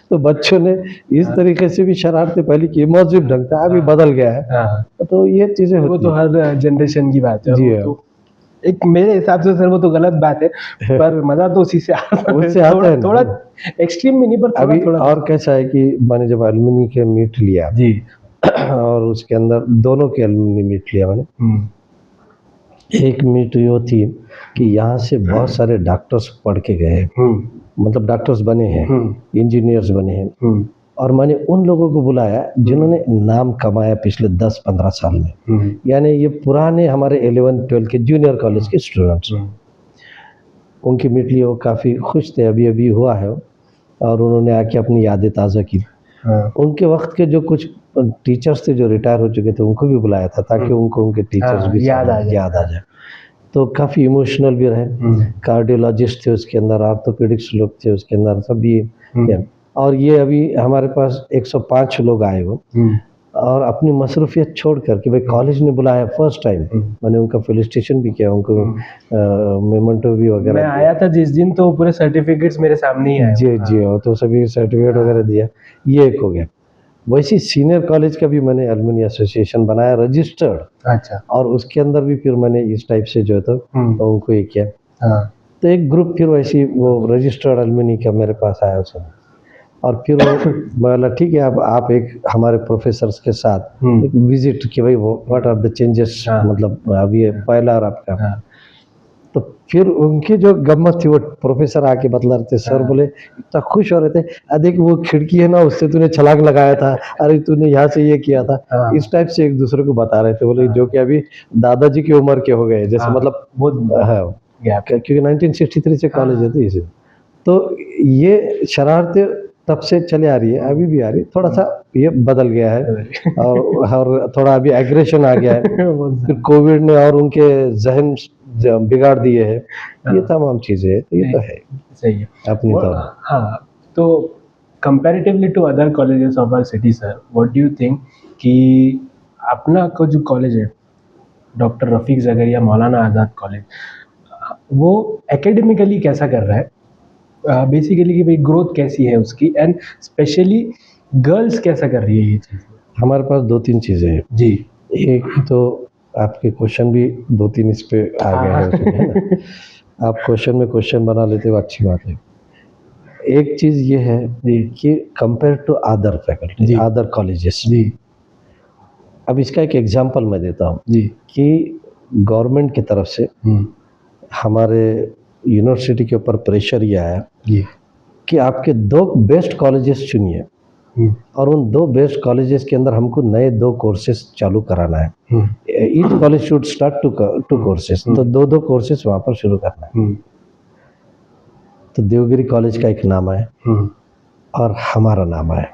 S1: तो बच्चों ने इस तरीके से भी शरारतें पहले की, मौजूद ढंग से अभी बदल गया है।
S2: हाँ,
S1: तो ये चीज़ें
S2: वो
S1: होती
S2: तो हर जनरेशन की बात है।
S1: जी
S2: वो
S1: हाँ।
S2: तो एक मेरे हिसाब से सर वो तो गलत बात है, पर मजा तो उसी से आता है।
S1: उससे आता है ना।
S2: थोड़ा एक्सट्रीम में नहीं, पर
S1: अभी
S2: थोड़ा
S1: और कैसा है कि मैंने जब एलुमिनी के मीट लिया
S2: जी।
S1: और उसके अंदर दोनों के एलुमिनी मीट लिया मैंने। एक मीट यो थी कि यहाँ से बहुत सारे डॉक्टर्स पढ़ के गए हैं, मतलब डॉक्टर्स बने हैं, इंजीनियर्स बने हैं, और मैंने उन लोगों को बुलाया जिन्होंने नाम कमाया पिछले 10-15 साल में, यानी ये पुराने हमारे 11-12 के जूनियर कॉलेज के स्टूडेंट्स। उनकी मीट लिए वो काफ़ी खुश थे, अभी अभी हुआ है और उन्होंने आके अपनी यादें ताज़ा की। उनके वक्त के जो कुछ टीचर्स थे जो रिटायर हो चुके थे उनको भी बुलाया था ताकि उनको उनके टीचर्स भी
S2: याद आ
S1: जाए। तो काफ़ी इमोशनल भी रहे। कार्डियोलॉजिस्ट थे उसके अंदर, ऑर्थोपेडिक्स लोग थे उसके अंदर, सब ये। और ये अभी हमारे पास 105 लोग आए वो, और अपनी मसरूफियत छोड़ कर कि भाई कॉलेज ने बुलाया फर्स्ट टाइम, मैंने उनका फेलिसिटेशन भी किया, उनको मेमेंटो भी वगैरह।
S2: मैं आया था जिस दिन तो पूरे सर्टिफिकेट्स मेरे सामने ही आए।
S1: जी जी, तो सभी सर्टिफिकेट वगैरह दिया, ये एक हो गया। वैसे सीनियर कॉलेज का भी मैंने एलुमनी एसोसिएशन बनाया, रजिस्टर्ड। अच्छा। और उसके अंदर भी फिर मैंने इस टाइप से जो है तो उनको ये किया। तो एक ग्रुप फिर वैसी वो रजिस्टर्ड एलुमनी का मेरे पास आया उसमें, और फिर वो बोला ठीक है अब आप एक हमारे प्रोफेसर्स के साथ एक विजिट कि भाई वो व्हाट आर द चेंजेस, मतलब अभी ये पहला और आपका। तो फिर उनकी जो गम्मत थी, वो प्रोफेसर आके बतला रहे थे, सर बोले इतना खुश हो रहे थे, देख वो खिड़की है ना उससे तूने छलांग लगाया था, अरे तूने यहाँ से ये किया था, इस टाइप से एक दूसरे को बता रहे थे। बोले जो कि अभी दादाजी की उम्र के हो गए, जैसे मतलब बहुत है, क्योंकि 1963 से कॉलेज है तो इसे। तो ये शरारतें तब से चले आ रही है, अभी भी आ रही है, थोड़ा सा ये बदल गया है और थोड़ा अभी एग्रेशन आ गया है। फिर कोविड ने और उनके जहन बिगाड़ दिए हैं, ये तमाम चीज़ें हैं, तो ये तो है
S2: सही है
S1: अपनी तौर।
S2: हाँ, तो comparatively to other colleges of our city sir, what do you think कि अपना को जो कॉलेज है डॉक्टर रफीक ज़करिया मौलाना आज़ाद कॉलेज, वो एकेडमिकली कैसा कर रहा है, बेसिकली कि भाई ग्रोथ कैसी है उसकी, एंड स्पेशली गर्ल्स कैसा कर रही है ये चीज़?
S1: हमारे पास 2-3 चीज़ें हैं
S2: जी।
S1: एक तो आपके क्वेश्चन भी 2-3 इस पे आ गए हैं उसमें, है ना? आप क्वेश्चन में क्वेश्चन बना लेते हो, अच्छी बात है। एक चीज़ ये है कि कंपेयर टू अदर फैकल्टी,
S2: जी।
S1: अदर कॉलेजेस,
S2: जी।
S1: अब इसका एक एग्जांपल मैं देता हूँ
S2: जी।
S1: कि गवर्नमेंट की तरफ से हमारे यूनिवर्सिटी के ऊपर प्रेशर ये आया
S2: जी।
S1: कि आपके 2 बेस्ट कॉलेजेस चुनिए और उन 2 बेस्ट कॉलेजेस के अंदर हमको नए 2 कोर्सेज चालू कराना है। Each college should start two courses, तो 2-2 कोर्सेज वहाँ पर शुरू करना है। तो देवगिरी कॉलेज का एक नाम है और हमारा नाम है।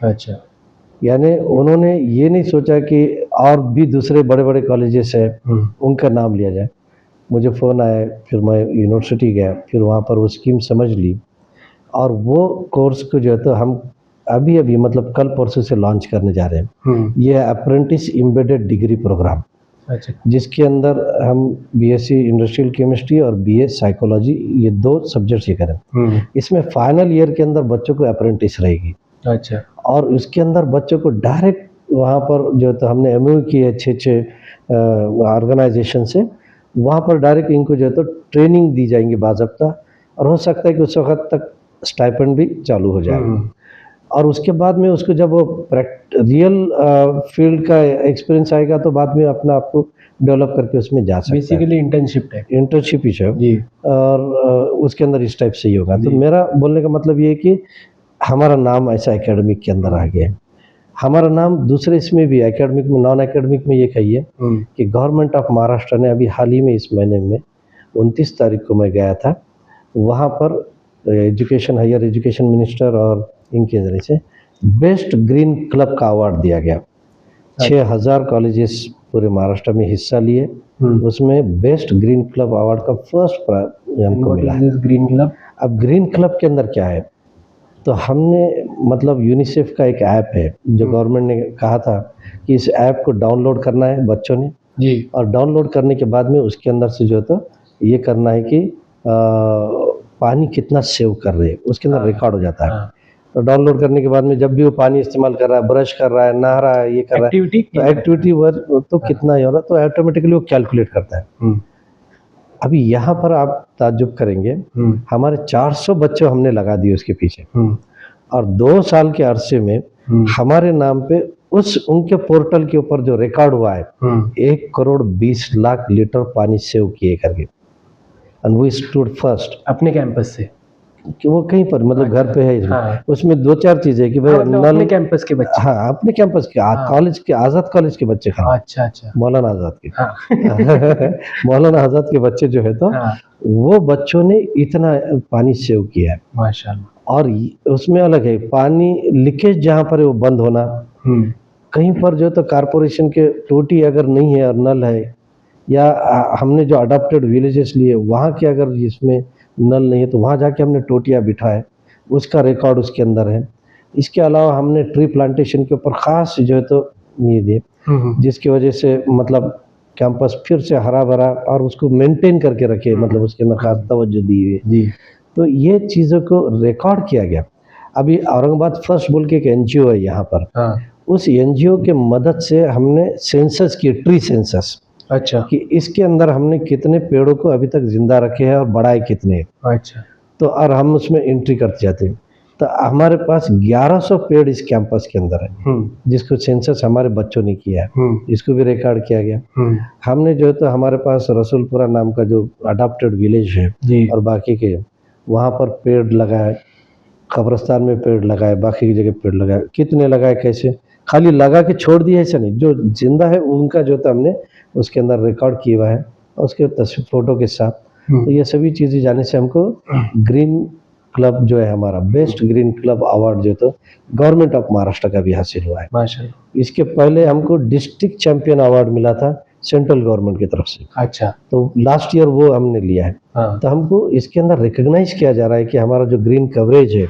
S2: अच्छा।
S1: यानी उन्होंने ये नहीं सोचा कि और भी दूसरे बड़े-बड़े कॉलेजेस हैं, उनका नाम लिया जाए। मुझे फ़ोन आया, फिर मैं यूनिवर्सिटी गया, फिर वहाँ पर वो स्कीम समझ ली और वो कोर्स को जो है तो हम अभी-अभी मतलब कल परसों से लॉन्च करने जा रहे हैं। ये है अप्रेंटिस एम्बेडेड डिग्री प्रोग्राम,
S2: अच्छा।
S1: जिसके अंदर हम बीएससी इंडस्ट्रियल केमिस्ट्री और बीए साइकोलॉजी, ये 2 सब्जेक्ट्स ये करें। इसमें फाइनल ईयर के अंदर बच्चों को अप्रेंटिस रहेगी।
S2: अच्छा।
S1: और उसके अंदर बच्चों को डायरेक्ट वहाँ पर जो तो हमने एमओयू की है 6 ऑर्गेनाइजेशन से, वहाँ पर डायरेक्ट इनको जो है तो ट्रेनिंग दी जाएंगी बाज़ाब्ता, और हो सकता है कि उस वक्त तक स्टाइपेंड भी चालू हो जाए। और उसके बाद में उसको जब वो रियल फील्ड का एक्सपीरियंस आएगा तो बाद में अपना आप को डेवलप करके उसमें जा सकता है।
S2: Basically internship type.
S1: इंटर्नशिप ही है
S2: जी।
S1: और उसके अंदर इस टाइप से ही होगा। तो मेरा बोलने का मतलब ये है कि हमारा नाम ऐसा एकेडमिक के अंदर आ गया है। हमारा नाम दूसरे इसमें भी एकेडमिक में, नॉन एकेडमिक में ये कहिए कि गवर्नमेंट ऑफ महाराष्ट्र ने अभी हाल ही में इस महीने में 29 तारीख को मैं गया था, वहाँ पर एजुकेशन, हायर एजुकेशन मिनिस्टर और इनके ज़रिए से बेस्ट ग्रीन क्लब का अवार्ड दिया गया। 6000 कॉलेजेस पूरे महाराष्ट्र में हिस्सा लिए, उसमें बेस्ट ग्रीन क्लब अवार्ड का फर्स्ट प्राइज हमको मिला है।
S2: ग्रीन क्लब,
S1: अब ग्रीन क्लब के अंदर क्या है, तो हमने मतलब यूनिसेफ का एक ऐप है जो गवर्नमेंट ने कहा था कि इस ऐप को डाउनलोड करना है बच्चों ने
S2: जी।
S1: और डाउनलोड करने के बाद में उसके अंदर से जो है तो ये करना है कि पानी कितना सेव कर रहे हैं उसके अंदर रिकॉर्ड हो जाता है। तो डाउनलोड करने के बाद में जब भी वो पानी इस्तेमाल कर रहा है, ब्रश कर रहा है, नहा रहा है, ये कर रहा है, तो एक्टिविटी वर्क तो कितना ही हो रहा है, तो ऑटोमेटिकली वो कैलकुलेट करता है। अभी यहाँ पर आप ताज्जुब करेंगे, हमारे 400 बच्चे हमने लगा दिए उसके पीछे और 2 साल के अरसे में हमारे नाम पे उनके पोर्टल के ऊपर जो रिकॉर्ड हुआ है 1 करोड़ 20 लाख लीटर पानी सेव किए करके, एंड वी स्टूड फर्स्ट
S2: अपने कैंपस से
S1: कि वो कहीं पर मतलब घर पे है इसमें। हाँ। उसमें 2-4 चीजें कि भाई
S2: अपने कैंपस के बच्चे,
S1: हाँ अपने कैंपस के कॉलेज के, आजाद कॉलेज के बच्चे खाए।
S2: अच्छा।
S1: मौलाना आजाद के मौलाना आजाद के बच्चे जो है तो वो बच्चों ने इतना पानी सेव किया है
S2: माशाल्लाह।
S1: और उसमें अलग है पानी लीकेज, जहाँ पर वो बंद होना, कहीं पर जो तो कारपोरेशन के टोटी अगर नहीं है और नल है, या हमने जो अडॉप्टेड विलेजेस लिए वहाँ के अगर इसमें नल नहीं है तो वहाँ जाके हमने टोटियाँ बिठाए, उसका रिकॉर्ड उसके अंदर है। इसके अलावा हमने ट्री प्लांटेशन के ऊपर ख़ास जो है तो ये दिए, जिसकी वजह से मतलब कैंपस फिर से हरा भरा और उसको मेंटेन करके रखे, मतलब उसके अंदर खास तवज्जो दी हुई जी। तो ये चीज़ों को रिकॉर्ड किया गया। अभी औरंगाबाद फर्स्ट बोल के एक एनजीओ है यहाँ पर, उस एनजीओ के मदद से हमने सेंसस की, ट्री सेंसस,
S2: अच्छा,
S1: कि इसके अंदर हमने कितने पेड़ों को अभी तक जिंदा रखे हैं और बढ़ाए कितने।
S2: अच्छा, तो
S1: और हम उसमें एंट्री करते जाते हैं। तो हमारे पास 1100 पेड़ इस कैंपस के अंदर है, जिसको सेंसस हमारे बच्चों ने किया है, इसको भी रिकॉर्ड किया गया। हमने जो है तो हमारे पास रसूलपुरा नाम का जो अडॉप्टेड विलेज है और बाकी के वहाँ पर पेड़ लगाए, कब्रिस्तान में पेड़ लगाए, बाकी की जगह पेड़ लगाए, कितने लगाए, कैसे, खाली लगा के छोड़ दिए ऐसा नहीं, जो जिंदा है उनका जो तो हमने उसके अंदर रिकॉर्ड किया हुआ है और उसके तस्वीर फोटो के साथ। तो ये सभी चीज़ें जाने से हमको ग्रीन क्लब जो है हमारा बेस्ट ग्रीन क्लब अवार्ड जो तो गवर्नमेंट ऑफ महाराष्ट्र का भी हासिल हुआ है।
S2: माशाल्लाह।
S1: इसके पहले हमको डिस्ट्रिक्ट चैंपियन अवार्ड मिला था सेंट्रल गवर्नमेंट की तरफ से।
S2: अच्छा,
S1: तो लास्ट ईयर वो हमने लिया है। तो हमको इसके अंदर रिकॉग्नाइज किया जा रहा है कि हमारा जो ग्रीन कवरेज है,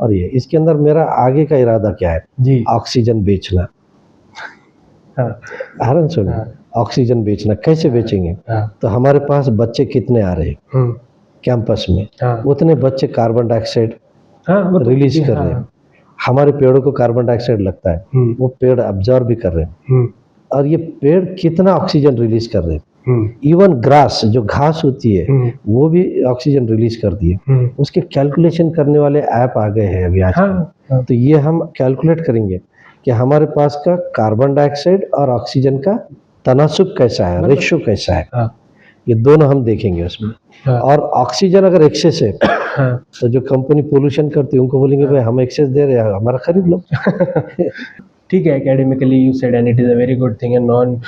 S1: और ये इसके अंदर मेरा आगे का इरादा क्या है जी, ऑक्सीजन बेचना। हरण सुनिए, ऑक्सीजन बेचना कैसे बेचेंगे, तो हमारे पास बच्चे कितने आ रहे हैं कैंपस में, उतने बच्चे कार्बन डाइऑक्साइड रिलीज कर रहे हैं। हमारे पेड़ों को कार्बन डाइऑक्साइड लगता है, वो पेड़ अब्जॉर्ब भी कर रहे हैं और ये पेड़ कितना ऑक्सीजन रिलीज कर रहे हैं। इवन ग्रास, जो घास होती है, वो भी ऑक्सीजन रिलीज करती है। उसके कैलकुलेशन करने वाले ऐप आ गए हैं अभी आजकल। तो ये हम कैलकुलेट करेंगे कि हमारे पास का कार्बन डाइऑक्साइड और ऑक्सीजन का तनासुब कैसा है, रेशियो कैसा है, ये दोनों हम देखेंगे उसमें। और ऑक्सीजन अगर एक्सेस है तो जो कंपनी पोल्यूशन करती है उनको बोलेंगे भाई हम एक्सेस दे रहे हैं, हमारा खरीद लो।
S2: ठीक है, academically you said and it is a very good thing, and non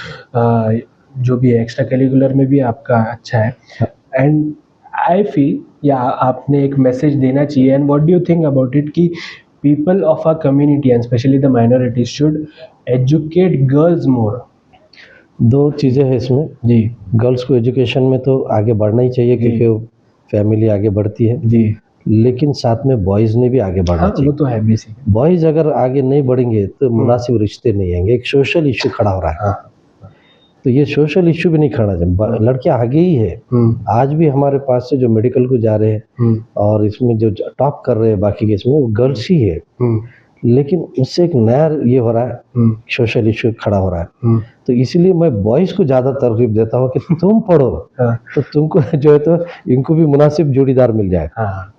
S2: जो भी है एक्स्ट्रा करिकुलर में भी आपका अच्छा है। एंड आई फील, या आपने एक मैसेज देना चाहिए, and what do you think about it कि people of our community and specially the minorities should educate girls more?
S1: दो चीज़ें हैं इसमें जी। गर्ल्स को एजुकेशन में तो आगे बढ़ना ही चाहिए क्योंकि फैमिली आगे बढ़ती है जी, लेकिन साथ में बॉयज़ ने भी आगे बढ़ना चाहिए।
S2: वो तो है बेसिक।
S1: बॉयज़ अगर आगे नहीं बढ़ेंगे तो मुनासिब रिश्ते नहीं आएंगे। एक सोशल इशू खड़ा हो रहा है, तो ये सोशल इशू भी नहीं खड़ा चाहिए। लड़कियां आगे ही है, आज भी हमारे पास से जो मेडिकल को जा रहे हैं और इसमें जो टॉप कर रहे हैं बाकी के इसमें, वो गर्ल्स ही है। लेकिन उससे एक नया ये हो रहा है, सोशल इशू खड़ा हो रहा है। तो इसीलिए मैं बॉयज को ज़्यादा तरगीब देता हूँ कि तुम पढ़ो तो तुमको जो है तो इनको भी मुनासिब जोड़ीदार मिल जाए।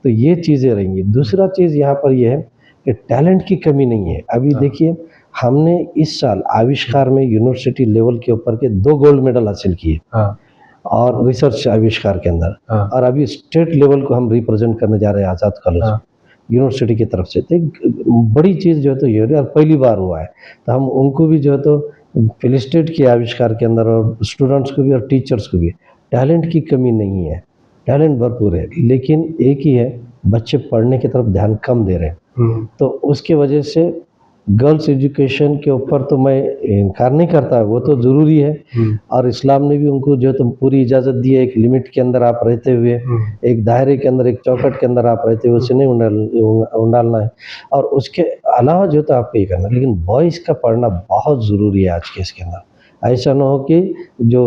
S1: तो ये चीज़ें रहेंगी। दूसरा चीज़ यहाँ पर यह है कि टैलेंट की कमी नहीं है। अभी देखिए, हमने इस साल आविष्कार में यूनिवर्सिटी लेवल के ऊपर के 2 गोल्ड मेडल हासिल किए और रिसर्च आविष्कार के अंदर। और अभी स्टेट लेवल को हम रिप्रेजेंट करने जा रहे हैं आज़ाद कॉलेज यूनिवर्सिटी की तरफ से। तो एक बड़ी चीज़ जो है तो ये हो रही है और पहली बार हुआ है। तो हम उनको भी जो है तो फेलिसिटेट किया आविष्कार के अंदर, और स्टूडेंट्स को भी और टीचर्स को भी। टैलेंट की कमी नहीं है, टैलेंट भरपूर है, लेकिन एक ही है, बच्चे पढ़ने की तरफ ध्यान कम दे रहे हैं। तो उसके वजह से गर्ल्स एजुकेशन के ऊपर तो मैं इनकार नहीं करता, वो तो ज़रूरी है। और इस्लाम ने भी उनको जो है तो पूरी इजाज़त दी है, एक लिमिट के अंदर आप रहते हुए, एक दायरे के अंदर, एक चौखट के अंदर आप रहते हुए उसे नहीं उंडालना है। और उसके अलावा जो तो आपको ये करना है। लेकिन बॉयज़ का पढ़ना बहुत ज़रूरी है आज के इसके अंदर। ऐसा ना हो कि जो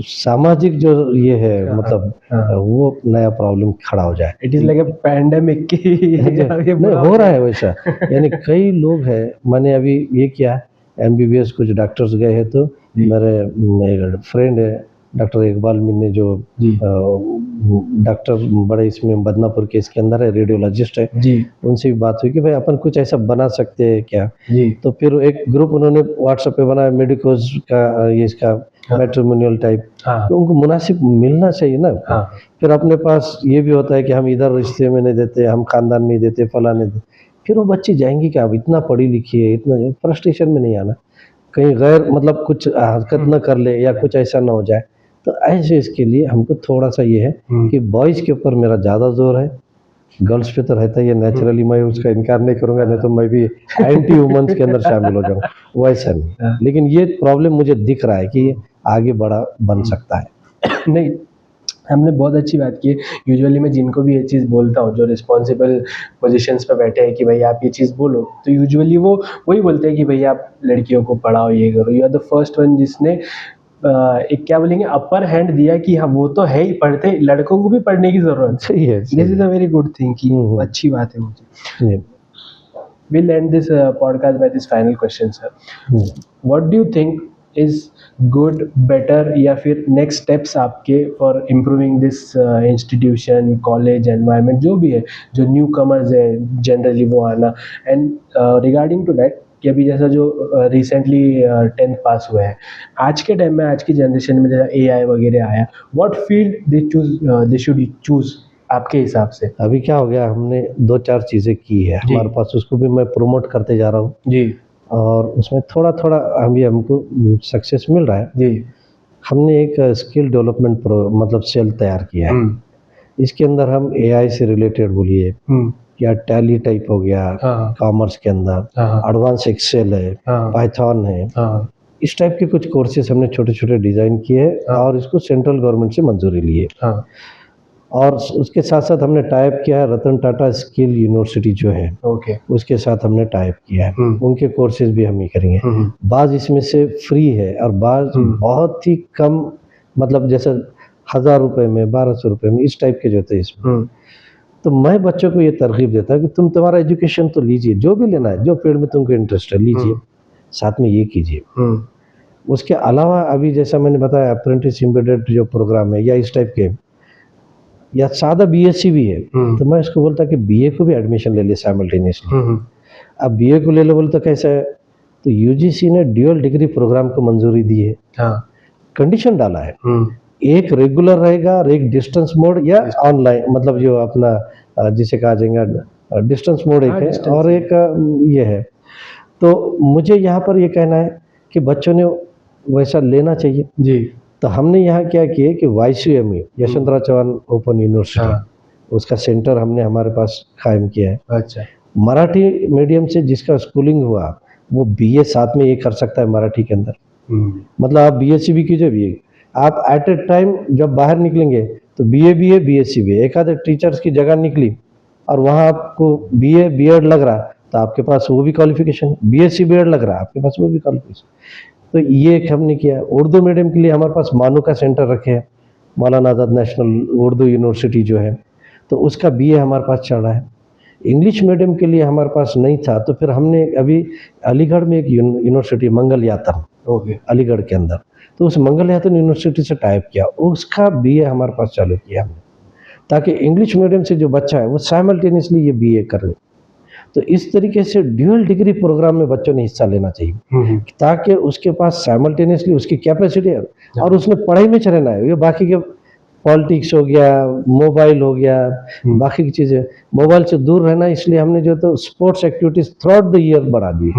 S1: सामाजिक जो ये है मतलब वो नया प्रॉब्लम खड़ा हो जाए।
S2: It is like a pandemic की
S1: नहीं हो रहा है वैसा। यानी कई लोग हैं, मैंने अभी ये किया, MBBS कुछ डॉक्टर्स गए हैं, तो मेरे फ्रेंड है डॉक्टर इकबाल मीर, जो डॉक्टर बड़े इसमें बदनापुर के इसके अंदर है, रेडियोलॉजिस्ट है जी, उनसे भी बात हुई कि भाई अपन कुछ ऐसा बना सकते हैं क्या जी। तो फिर एक ग्रुप उन्होंने व्हाट्सएप पे बनाया, मेडिकोज का, ये इसका मैट्रिमोनियल टाइप। तो उनको मुनासिब मिलना चाहिए ना। फिर अपने पास ये भी होता है कि हम इधर रिश्ते में नहीं देते, हम खानदान में देते, फला नहीं देते। फिर वो बच्ची जाएंगी क्या? अब इतना पढ़ी लिखी है, इतना फ्रस्ट्रेशन में नहीं आना, कहीं गैर मतलब कुछ हरकत न कर ले या कुछ ऐसा ना हो जाए। तो ऐसे इसके लिए हमको थोड़ा सा ये है कि बॉयज़ के ऊपर मेरा ज़्यादा जोर है, गर्ल्स पे तो रहता ही है नेचुरली। मैं उसका इनकार नहीं करूँगा, नहीं तो मैं भी एंटी वुमेन्स के अंदर शामिल हो जाऊँगा, वैसा नहीं। लेकिन ये प्रॉब्लम मुझे दिख रहा है कि ये आगे बड़ा बन सकता है।
S2: नहीं, हमने बहुत अच्छी बात की है। यूजुअली मैं जिनको भी ये चीज़ बोलता हूँ, जो रिस्पॉन्सिबल पोजीशंस पे बैठे हैं कि भाई आप ये चीज़ बोलो, तो यूजुअली वो वही बोलते हैं कि भाई आप लड़कियों को पढ़ाओ, ये करो। You are the first one जिसने एक क्या बोलेंगे अपर हैंड दिया कि हाँ वो तो है ही, पढ़ते लड़कों को भी पढ़ने की जरूरत
S1: सही है।
S2: This is a very good thing कि अच्छी बात है मुझे। We'll end this podcast by this final question, sir. What do you think is good, better, या फिर next steps आपके for improving this institution, college environment, जो भी है, जो newcomers है generally वो आना, and regarding to that कि अभी जैसा जो रिसेंटली 10th पास हुआ है, आज के टाइम में, आज की जनरेशन में जैसा AI वगैरह आया, what field they should choose आपके हिसाब से?
S1: अभी क्या हो गया, हमने 2-4 चीज़ें की है हमारे पास, उसको भी मैं प्रमोट करते जा रहा हूँ जी, और उसमें थोड़ा थोड़ा हमको सक्सेस मिल रहा है जी। हमने एक स्किल डेवलपमेंट मतलब सेल तैयार किया है। इसके अंदर हम AI से रिलेटेड बोलिए या टैली टाइप हो गया, कॉमर्स के अंदर एडवांस एक्सेल है, पाइथन है, इस टाइप के कुछ कोर्सेज हमने छोटे छोटे डिज़ाइन किए और इसको सेंट्रल गवर्नमेंट से मंजूरी लिए। और उसके साथ साथ हमने टाइप किया है रतन टाटा स्किल यूनिवर्सिटी जो है, उसके साथ हमने टाइप किया है, उनके कोर्सेज भी हम ही करेंगे। बाज़ इसमें से फ्री है और बाज़ बहुत ही कम, मतलब जैसे 1000 रुपये में, 1200 रुपये में, इस टाइप के जो थे इसमें। तो मैं बच्चों को ये तरगीब देता है कि तुम तुम्हारा एजुकेशन तो लीजिए, जो भी लेना है, जो फील्ड में तुमको इंटरेस्ट है लीजिए, साथ में ये कीजिए उसके अलावा अभी जैसा मैंने बताया अप्रेंटिस एम्बेडेड जो प्रोग्राम है या इस टाइप के या सादा बीएससी भी है, तो मैं इसको बोलता कि बीए को भी एडमिशन ले ले साइमल्टेनियसली। अब बीए को ले लो बोले तो कैसा है, तो यूजीसी ने ड्यूअल डिग्री प्रोग्राम को मंजूरी दी है।
S2: हाँ,
S1: कंडीशन डाला है, एक रेगुलर रहेगा और एक डिस्टेंस मोड या ऑनलाइन, मतलब जो अपना जिसे कहा जाएगा डिस्टेंस मोड एक है और एक ये है। तो मुझे यहाँ पर ये कहना है कि बच्चों ने वैसा लेना चाहिए
S2: जी।
S1: तो हमने यहाँ क्या किया कि YCMU Yashwantrao Chauhan open university, उसका सेंटर हमने हमारे पास कायम किया है।
S2: अच्छा।
S1: मराठी मीडियम से जिसका स्कूलिंग हुआ वो बीए साथ में ये कर सकता है मराठी के अंदर। मतलब आप बीएससी भी कीजिए, बीए आप एट ए टाइम जब बाहर निकलेंगे तो बीए बीएससी भी, एक आधे टीचर्स की जगह निकली और वहाँ आपको बीए बीएड लग रहा तो आपके पास वो भी क्वालिफिकेशन, बीएससी बीएड लग रहा है आपके पास वो भी क्वालिफिकेशन। तो ये एक हमने किया। उर्दू मीडियम के लिए हमारे पास मानू का सेंटर रखे हैं, मौलाना आज़ाद नेशनल उर्दू यूनिवर्सिटी जो है, तो उसका बीए हमारे पास चल रहा है। इंग्लिश मीडियम के लिए हमारे पास नहीं था तो फिर हमने अभी अलीगढ़ में एक यूनिवर्सिटी मंगल यातन अलीगढ़ के अंदर, तो उस मंगल यातन यूनिवर्सिटी से टाइप किया, उसका बीए हमारे पास चालू किया हमने, ताकि इंग्लिश मीडियम से जो बच्चा है वो साइमल्टेनियसली ये बीए करे। तो इस तरीके से ड्यूअल डिग्री प्रोग्राम में बच्चों ने हिस्सा लेना चाहिए ताकि उसके पास साइमल्टेनियसली उसकी कैपेसिटी है और उसने पढ़ाई में रहना है। ये बाकी के पॉलिटिक्स हो गया, मोबाइल हो गया, बाकी की चीज़ें, मोबाइल से दूर रहना, इसलिए हमने जो तो sports activities through out the year बढ़ा दी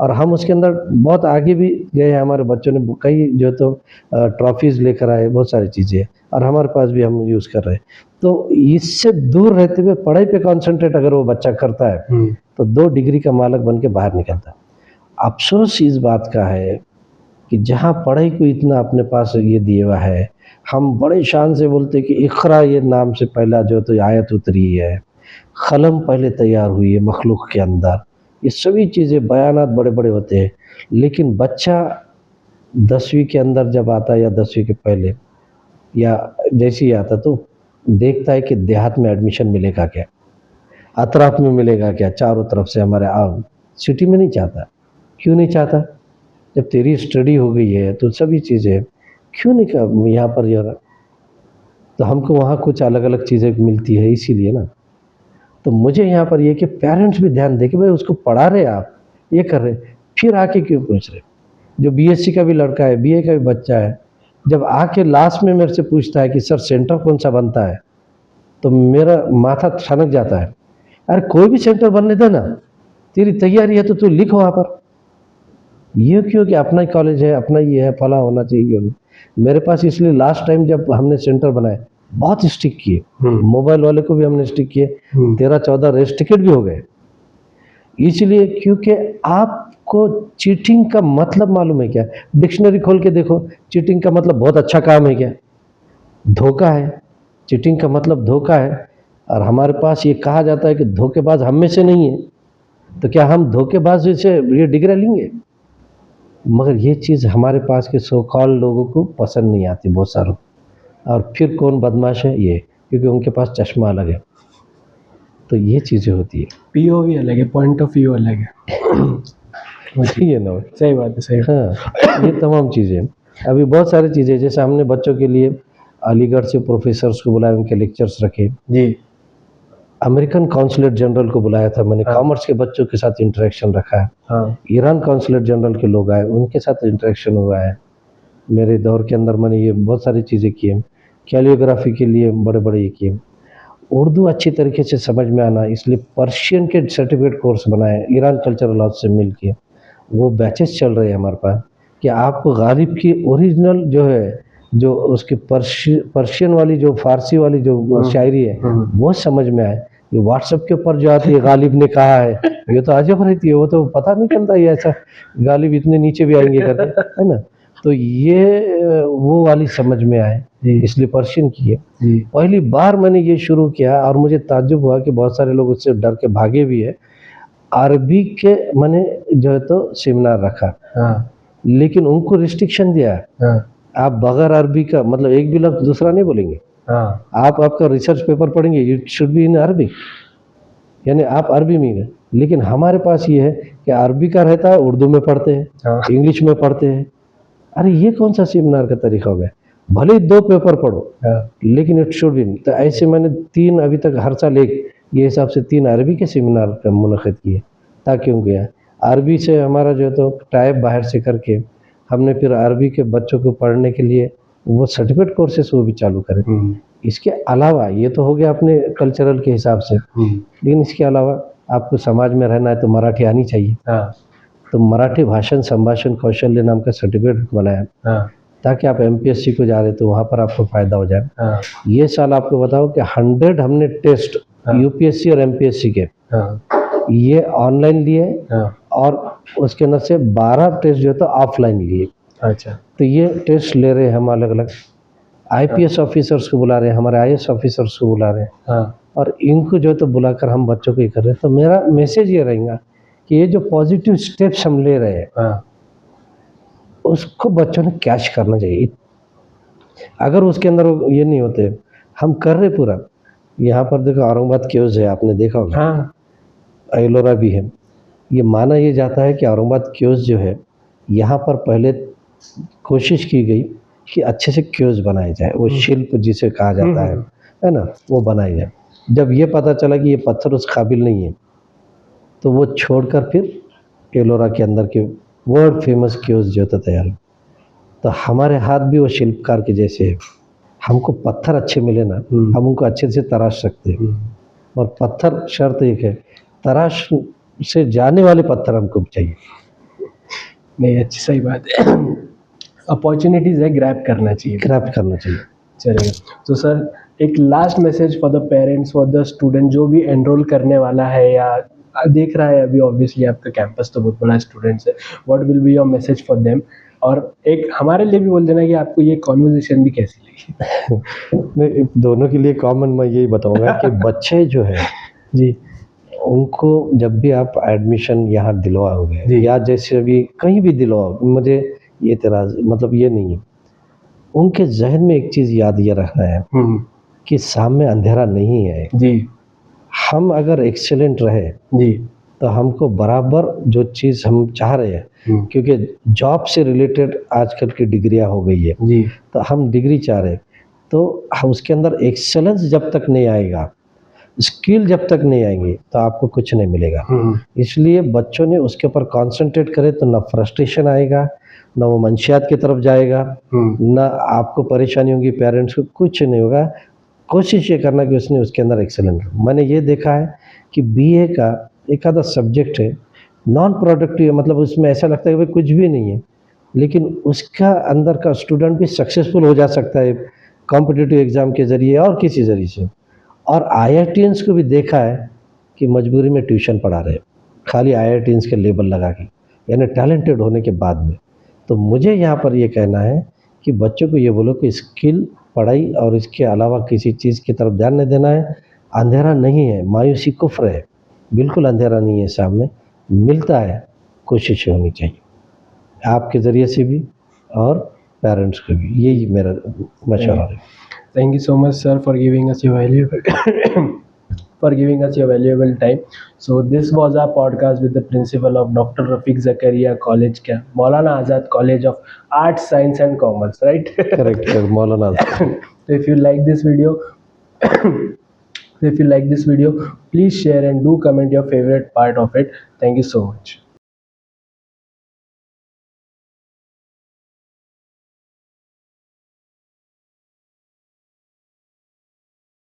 S1: और हम उसके अंदर बहुत आगे भी गए हैं। हमारे बच्चों ने कई जो तो ट्रॉफीज़ लेकर आए, बहुत सारी चीज़ें, और हमारे पास भी हम यूज़ कर रहे हैं। तो इससे दूर रहते हुए पढ़ाई पे कॉन्सेंट्रेट अगर वो बच्चा करता है तो 2 डिग्री का मालक बन के बाहर निकलता है। अफसोस इस बात का है कि जहाँ पढ़ाई को इतना अपने पास ये दिया हुआ है, हम बड़े शान से बोलते कि इक़रा ये नाम से पहला जो तो आयत उतरी है, कलम पहले तैयार हुई है मखलूक के अंदर, ये सभी चीज़ें बयानात बड़े बड़े होते हैं, लेकिन बच्चा 10वीं के अंदर जब आता है या 10वीं के पहले या जैसे ही आता तो देखता है कि देहात में एडमिशन मिलेगा क्या, अतराफ में मिलेगा क्या, चारों तरफ से हमारे सिटी में नहीं चाहता। क्यों नहीं चाहता? जब तेरी स्टडी हो गई है तो सभी चीज़ें क्यों नहीं कर यहाँ पर यार, तो हमको वहाँ कुछ अलग अलग चीज़ें मिलती है इसीलिए ना। तो मुझे यहाँ पर ये कि पेरेंट्स भी ध्यान दें कि भाई उसको पढ़ा रहे आप, ये कर रहे, फिर आके क्यों पूछ रहे। जो बीएससी का भी लड़का है, बीए का भी बच्चा है, जब आके लास्ट में मेरे से पूछता है कि सर सेंटर कौन सा बनता है, तो मेरा माथा ठनक जाता है। अरे कोई भी सेंटर बनने दे ना, तेरी तैयारी है तो तू लिख वहाँ पर, ये क्यों कि अपना ही कॉलेज है, अपना ही है, फला होना चाहिए। मेरे पास इसलिए लास्ट टाइम जब हमने सेंटर बनाए बहुत स्टिक किए, मोबाइल वाले को भी हमने स्टिक किए, 13-14 रेस्ट टिकट भी हो गए। इसलिए क्योंकि आपको चीटिंग का मतलब मालूम है क्या? डिक्शनरी खोल के देखो, चीटिंग का मतलब बहुत अच्छा काम है क्या? धोखा है। चीटिंग का मतलब धोखा है। और हमारे पास ये कहा जाता है कि धोखेबाज हम में से नहीं है, तो क्या हम धोखेबाज से ये डिग्री लेंगे? मगर ये चीज़ हमारे पास के सो कॉल लोगों को पसंद नहीं आती बहुत सारों। और फिर कौन बदमाश है? ये, क्योंकि उनके पास चश्मा अलग है। तो ये चीज़ें होती है,
S2: पीओवी अलग है, पॉइंट ऑफ व्यू अलग है।
S1: सही है ना?
S2: सही बात है, सही।
S1: हाँ, ये तमाम चीज़ें, अभी बहुत सारी चीज़ें, जैसे हमने बच्चों के लिए अलीगढ़ से प्रोफेसर्स को बुलाया, उनके लेक्चर्स रखे
S2: जी।
S1: अमेरिकन कॉन्सुलेट जनरल को बुलाया था मैंने, कॉमर्स के बच्चों के साथ इंटरेक्शन रखा है। ईरान कॉन्सुलेट जनरल के लोग आए, उनके साथ इंटरेक्शन हुआ है। मेरे दौर के अंदर मैंने ये बहुत सारी चीज़ें की हैं। कैलियोग्राफी के लिए बड़े बड़े ये किए। उर्दू अच्छी तरीके से समझ में आना, इसलिए पर्शियन के सर्टिफिकेट कोर्स बनाए ईरान कल्चरल हाउस से मिल के। वो बैचेस चल रहे हैं हमारे पास कि आपको गालिब की ओरिजिनल जो है, जो उसकी पर्शियन वाली, जो फारसी वाली जो शायरी है वो समझ में आए। ये व्हाट्सएप के ऊपर जो आती है गालिब ने कहा है, ये तो अजब रहती है, वो तो पता नहीं चलता ये ऐसा गालिब इतने नीचे भी आएंगे करके, है ना। तो ये वो वाली समझ में आए, इसलिए पर्शियन की है। पहली बार मैंने ये शुरू किया और मुझे ताज्जुब हुआ कि बहुत सारे लोग उससे डर के भागे भी है। अरबी के मैंने जो है तो सेमिनार रखा, लेकिन उनको रिस्ट्रिक्शन दिया, आप बगैर अरबी का मतलब एक भी लफ्ज़ दूसरा नहीं बोलेंगे। आप आपका रिसर्च पेपर पढ़ेंगे, इट शुड बी इन अरबी, यानी आप अरबी में गए। लेकिन हमारे पास ये है कि अरबी का रहता है, उर्दू में पढ़ते हैं, इंग्लिश में पढ़ते हैं, अरे ये कौन सा सेमिनार का तरीका हो गया, भले ही 2 पेपर पढ़ो
S2: हाँ,
S1: लेकिन इट शुड बी। तो ऐसे मैंने 3 अभी तक हर साल एक, ये हिसाब से 3 अरबी के सेमिनार का मुनक़िद किए। ताकि क्यों गया, अरबी से हमारा जो है तो टाइप बाहर से करके हमने फिर अरबी के बच्चों को पढ़ने के लिए वो सर्टिफिकेट कोर्सेस वो भी चालू करे। इसके अलावा ये तो हो गया अपने कल्चरल के हिसाब से, लेकिन इसके अलावा आपको समाज में रहना है तो मराठी आनी चाहिए।
S2: हाँ,
S1: तो मराठी भाषण संभाषण कौशल्य नाम का सर्टिफिकेट बनाया,
S2: हाँ,
S1: ताकि आप एमपीएससी को जा रहे तो वहाँ पर आपको फ़ायदा हो जाए।
S2: हाँ,
S1: ये साल आपको बताओ कि 100 हमने टेस्ट
S2: हाँ।
S1: यूपीएससी और एमपीएससी के
S2: हाँ,
S1: ये ऑनलाइन लिए,
S2: हाँ,
S1: और उसके अंदर से 12 टेस्ट जो है तो ऑफलाइन लिए।
S2: अच्छा,
S1: तो ये टेस्ट ले रहे हैं हम अलग अलग, आईपीएस ऑफिसर्स को बुला रहे हैं, हमारे आईएएस ऑफिसर्स को बुला रहे हैं,
S2: हाँ,
S1: और इनको जो है तो बुलाकर हम बच्चों को ये कर रहे हैं। तो मेरा मैसेज ये रहेगा कि ये जो पॉजिटिव स्टेप्स हम ले रहे हैं
S2: हाँ,
S1: उसको बच्चों ने कैच करना चाहिए। अगर उसके अंदर ये नहीं होते, हम कर रहे पूरा, यहाँ पर देखो औरंगाबाद क्योज है, आपने देखा होगा,
S2: हाँ,
S1: एलोरा भी है। ये माना ये जाता है कि औरंगाबाद क्योज जो है, यहाँ पर पहले कोशिश की गई कि अच्छे से क्योज बनाए जाए, वो शिल्प जिसे कहा जाता है ना, वो बनाए जाए। जब ये पता चला कि ये पत्थर उस काबिल नहीं है, तो वो छोड़कर फिर एलोरा के अंदर के वर्ल्ड फेमस क्योज जो था तैयार। तो हमारे हाथ भी वो शिल्पकार के जैसे है, हमको पत्थर अच्छे मिले ना, हम उनको अच्छे से तराश सकते हैं। और पत्थर शर्त एक है, तराश से जाने वाले पत्थर हमको चाहिए।
S2: नहीं, अच्छी सही बात है। अपॉर्चुनिटीज है, ग्रैब करना चाहिए।
S1: ग्रैब करना चाहिए।
S2: चलेगा। तो सर एक last message for the parents, for the student जो भी एनरोल करने वाला है या देख रहा है अभी, ऑब्वियसली आपका कैंपस तो बहुत बड़ा स्टूडेंट्स है, what will be your message for them, और एक हमारे लिए भी बोल देना कि आपको ये कॉन्वर्सेशन भी कैसी लगी।
S1: मैं दोनों के लिए कॉमन मैं यही बताऊंगा कि बच्चे जो है
S2: जी,
S1: उनको जब भी आप एडमिशन यहाँ दिलवाओगे
S2: जी।
S1: या जैसे अभी कहीं भी दिलवाओ, मुझे ये तेरा मतलब ये नहीं है, उनके जहन में एक चीज़ याद ये रखना है कि सामने अंधेरा नहीं है।
S2: जी,
S1: हम अगर एक्सीलेंट रहे
S2: जी,
S1: तो हमको बराबर जो चीज़ हम चाह रहे हैं, क्योंकि जॉब से रिलेटेड आजकल की डिग्रियां हो गई है,
S2: जी,
S1: तो हम डिग्री चाह रहे हैं, तो हम उसके अंदर एक्सेलेंस जब तक नहीं आएगा, स्किल जब तक नहीं आएंगे तो आपको कुछ नहीं मिलेगा। इसलिए बच्चों ने उसके ऊपर कंसंट्रेट करे तो ना फ्रस्ट्रेशन आएगा, ना वो मंशियात की तरफ जाएगा, ना आपको परेशानी होगी, पेरेंट्स को कुछ नहीं होगा। कोशिश ये करना कि उसने उसके अंदर एक्सेलेंट हो। मैंने ये देखा है कि बीए का एक आधा सब्जेक्ट है नॉन प्रोडक्टिव, मतलब उसमें ऐसा लगता है कि भाई कुछ भी नहीं है, लेकिन उसका अंदर का स्टूडेंट भी सक्सेसफुल हो जा सकता है कॉम्पिटिटिव एग्ज़ाम के ज़रिए और किसी ज़रिए से। और आईआईटीएंस को भी देखा है कि मजबूरी में ट्यूशन पढ़ा रहे, खाली आईआईटीएंस के लेबल लगा के, यानी टैलेंटेड होने के बाद में। तो मुझे यहाँ पर ये कहना है कि बच्चों को ये बोलो कि स्किल, पढ़ाई और इसके अलावा किसी चीज़ की तरफ ध्यान नहीं देना है। अंधेरा नहीं है, मायूसी कुफ्र है, बिल्कुल अंधेरा नहीं है, सामने मिलता है, कोशिश होनी चाहिए आपके ज़रिए से भी और पेरेंट्स को भी। यही मेरा मशवरा है।
S2: Thank you so much, sir, for giving us your valuable time. So this was our podcast with the principal of Dr. Rafiq Zakaria College, क्या Maulana Azad College of Arts, Science and Commerce, right?
S1: Correct, Maulana Azad.
S2: So if you like this video, please share and do comment your favorite part of it. Thank you so much.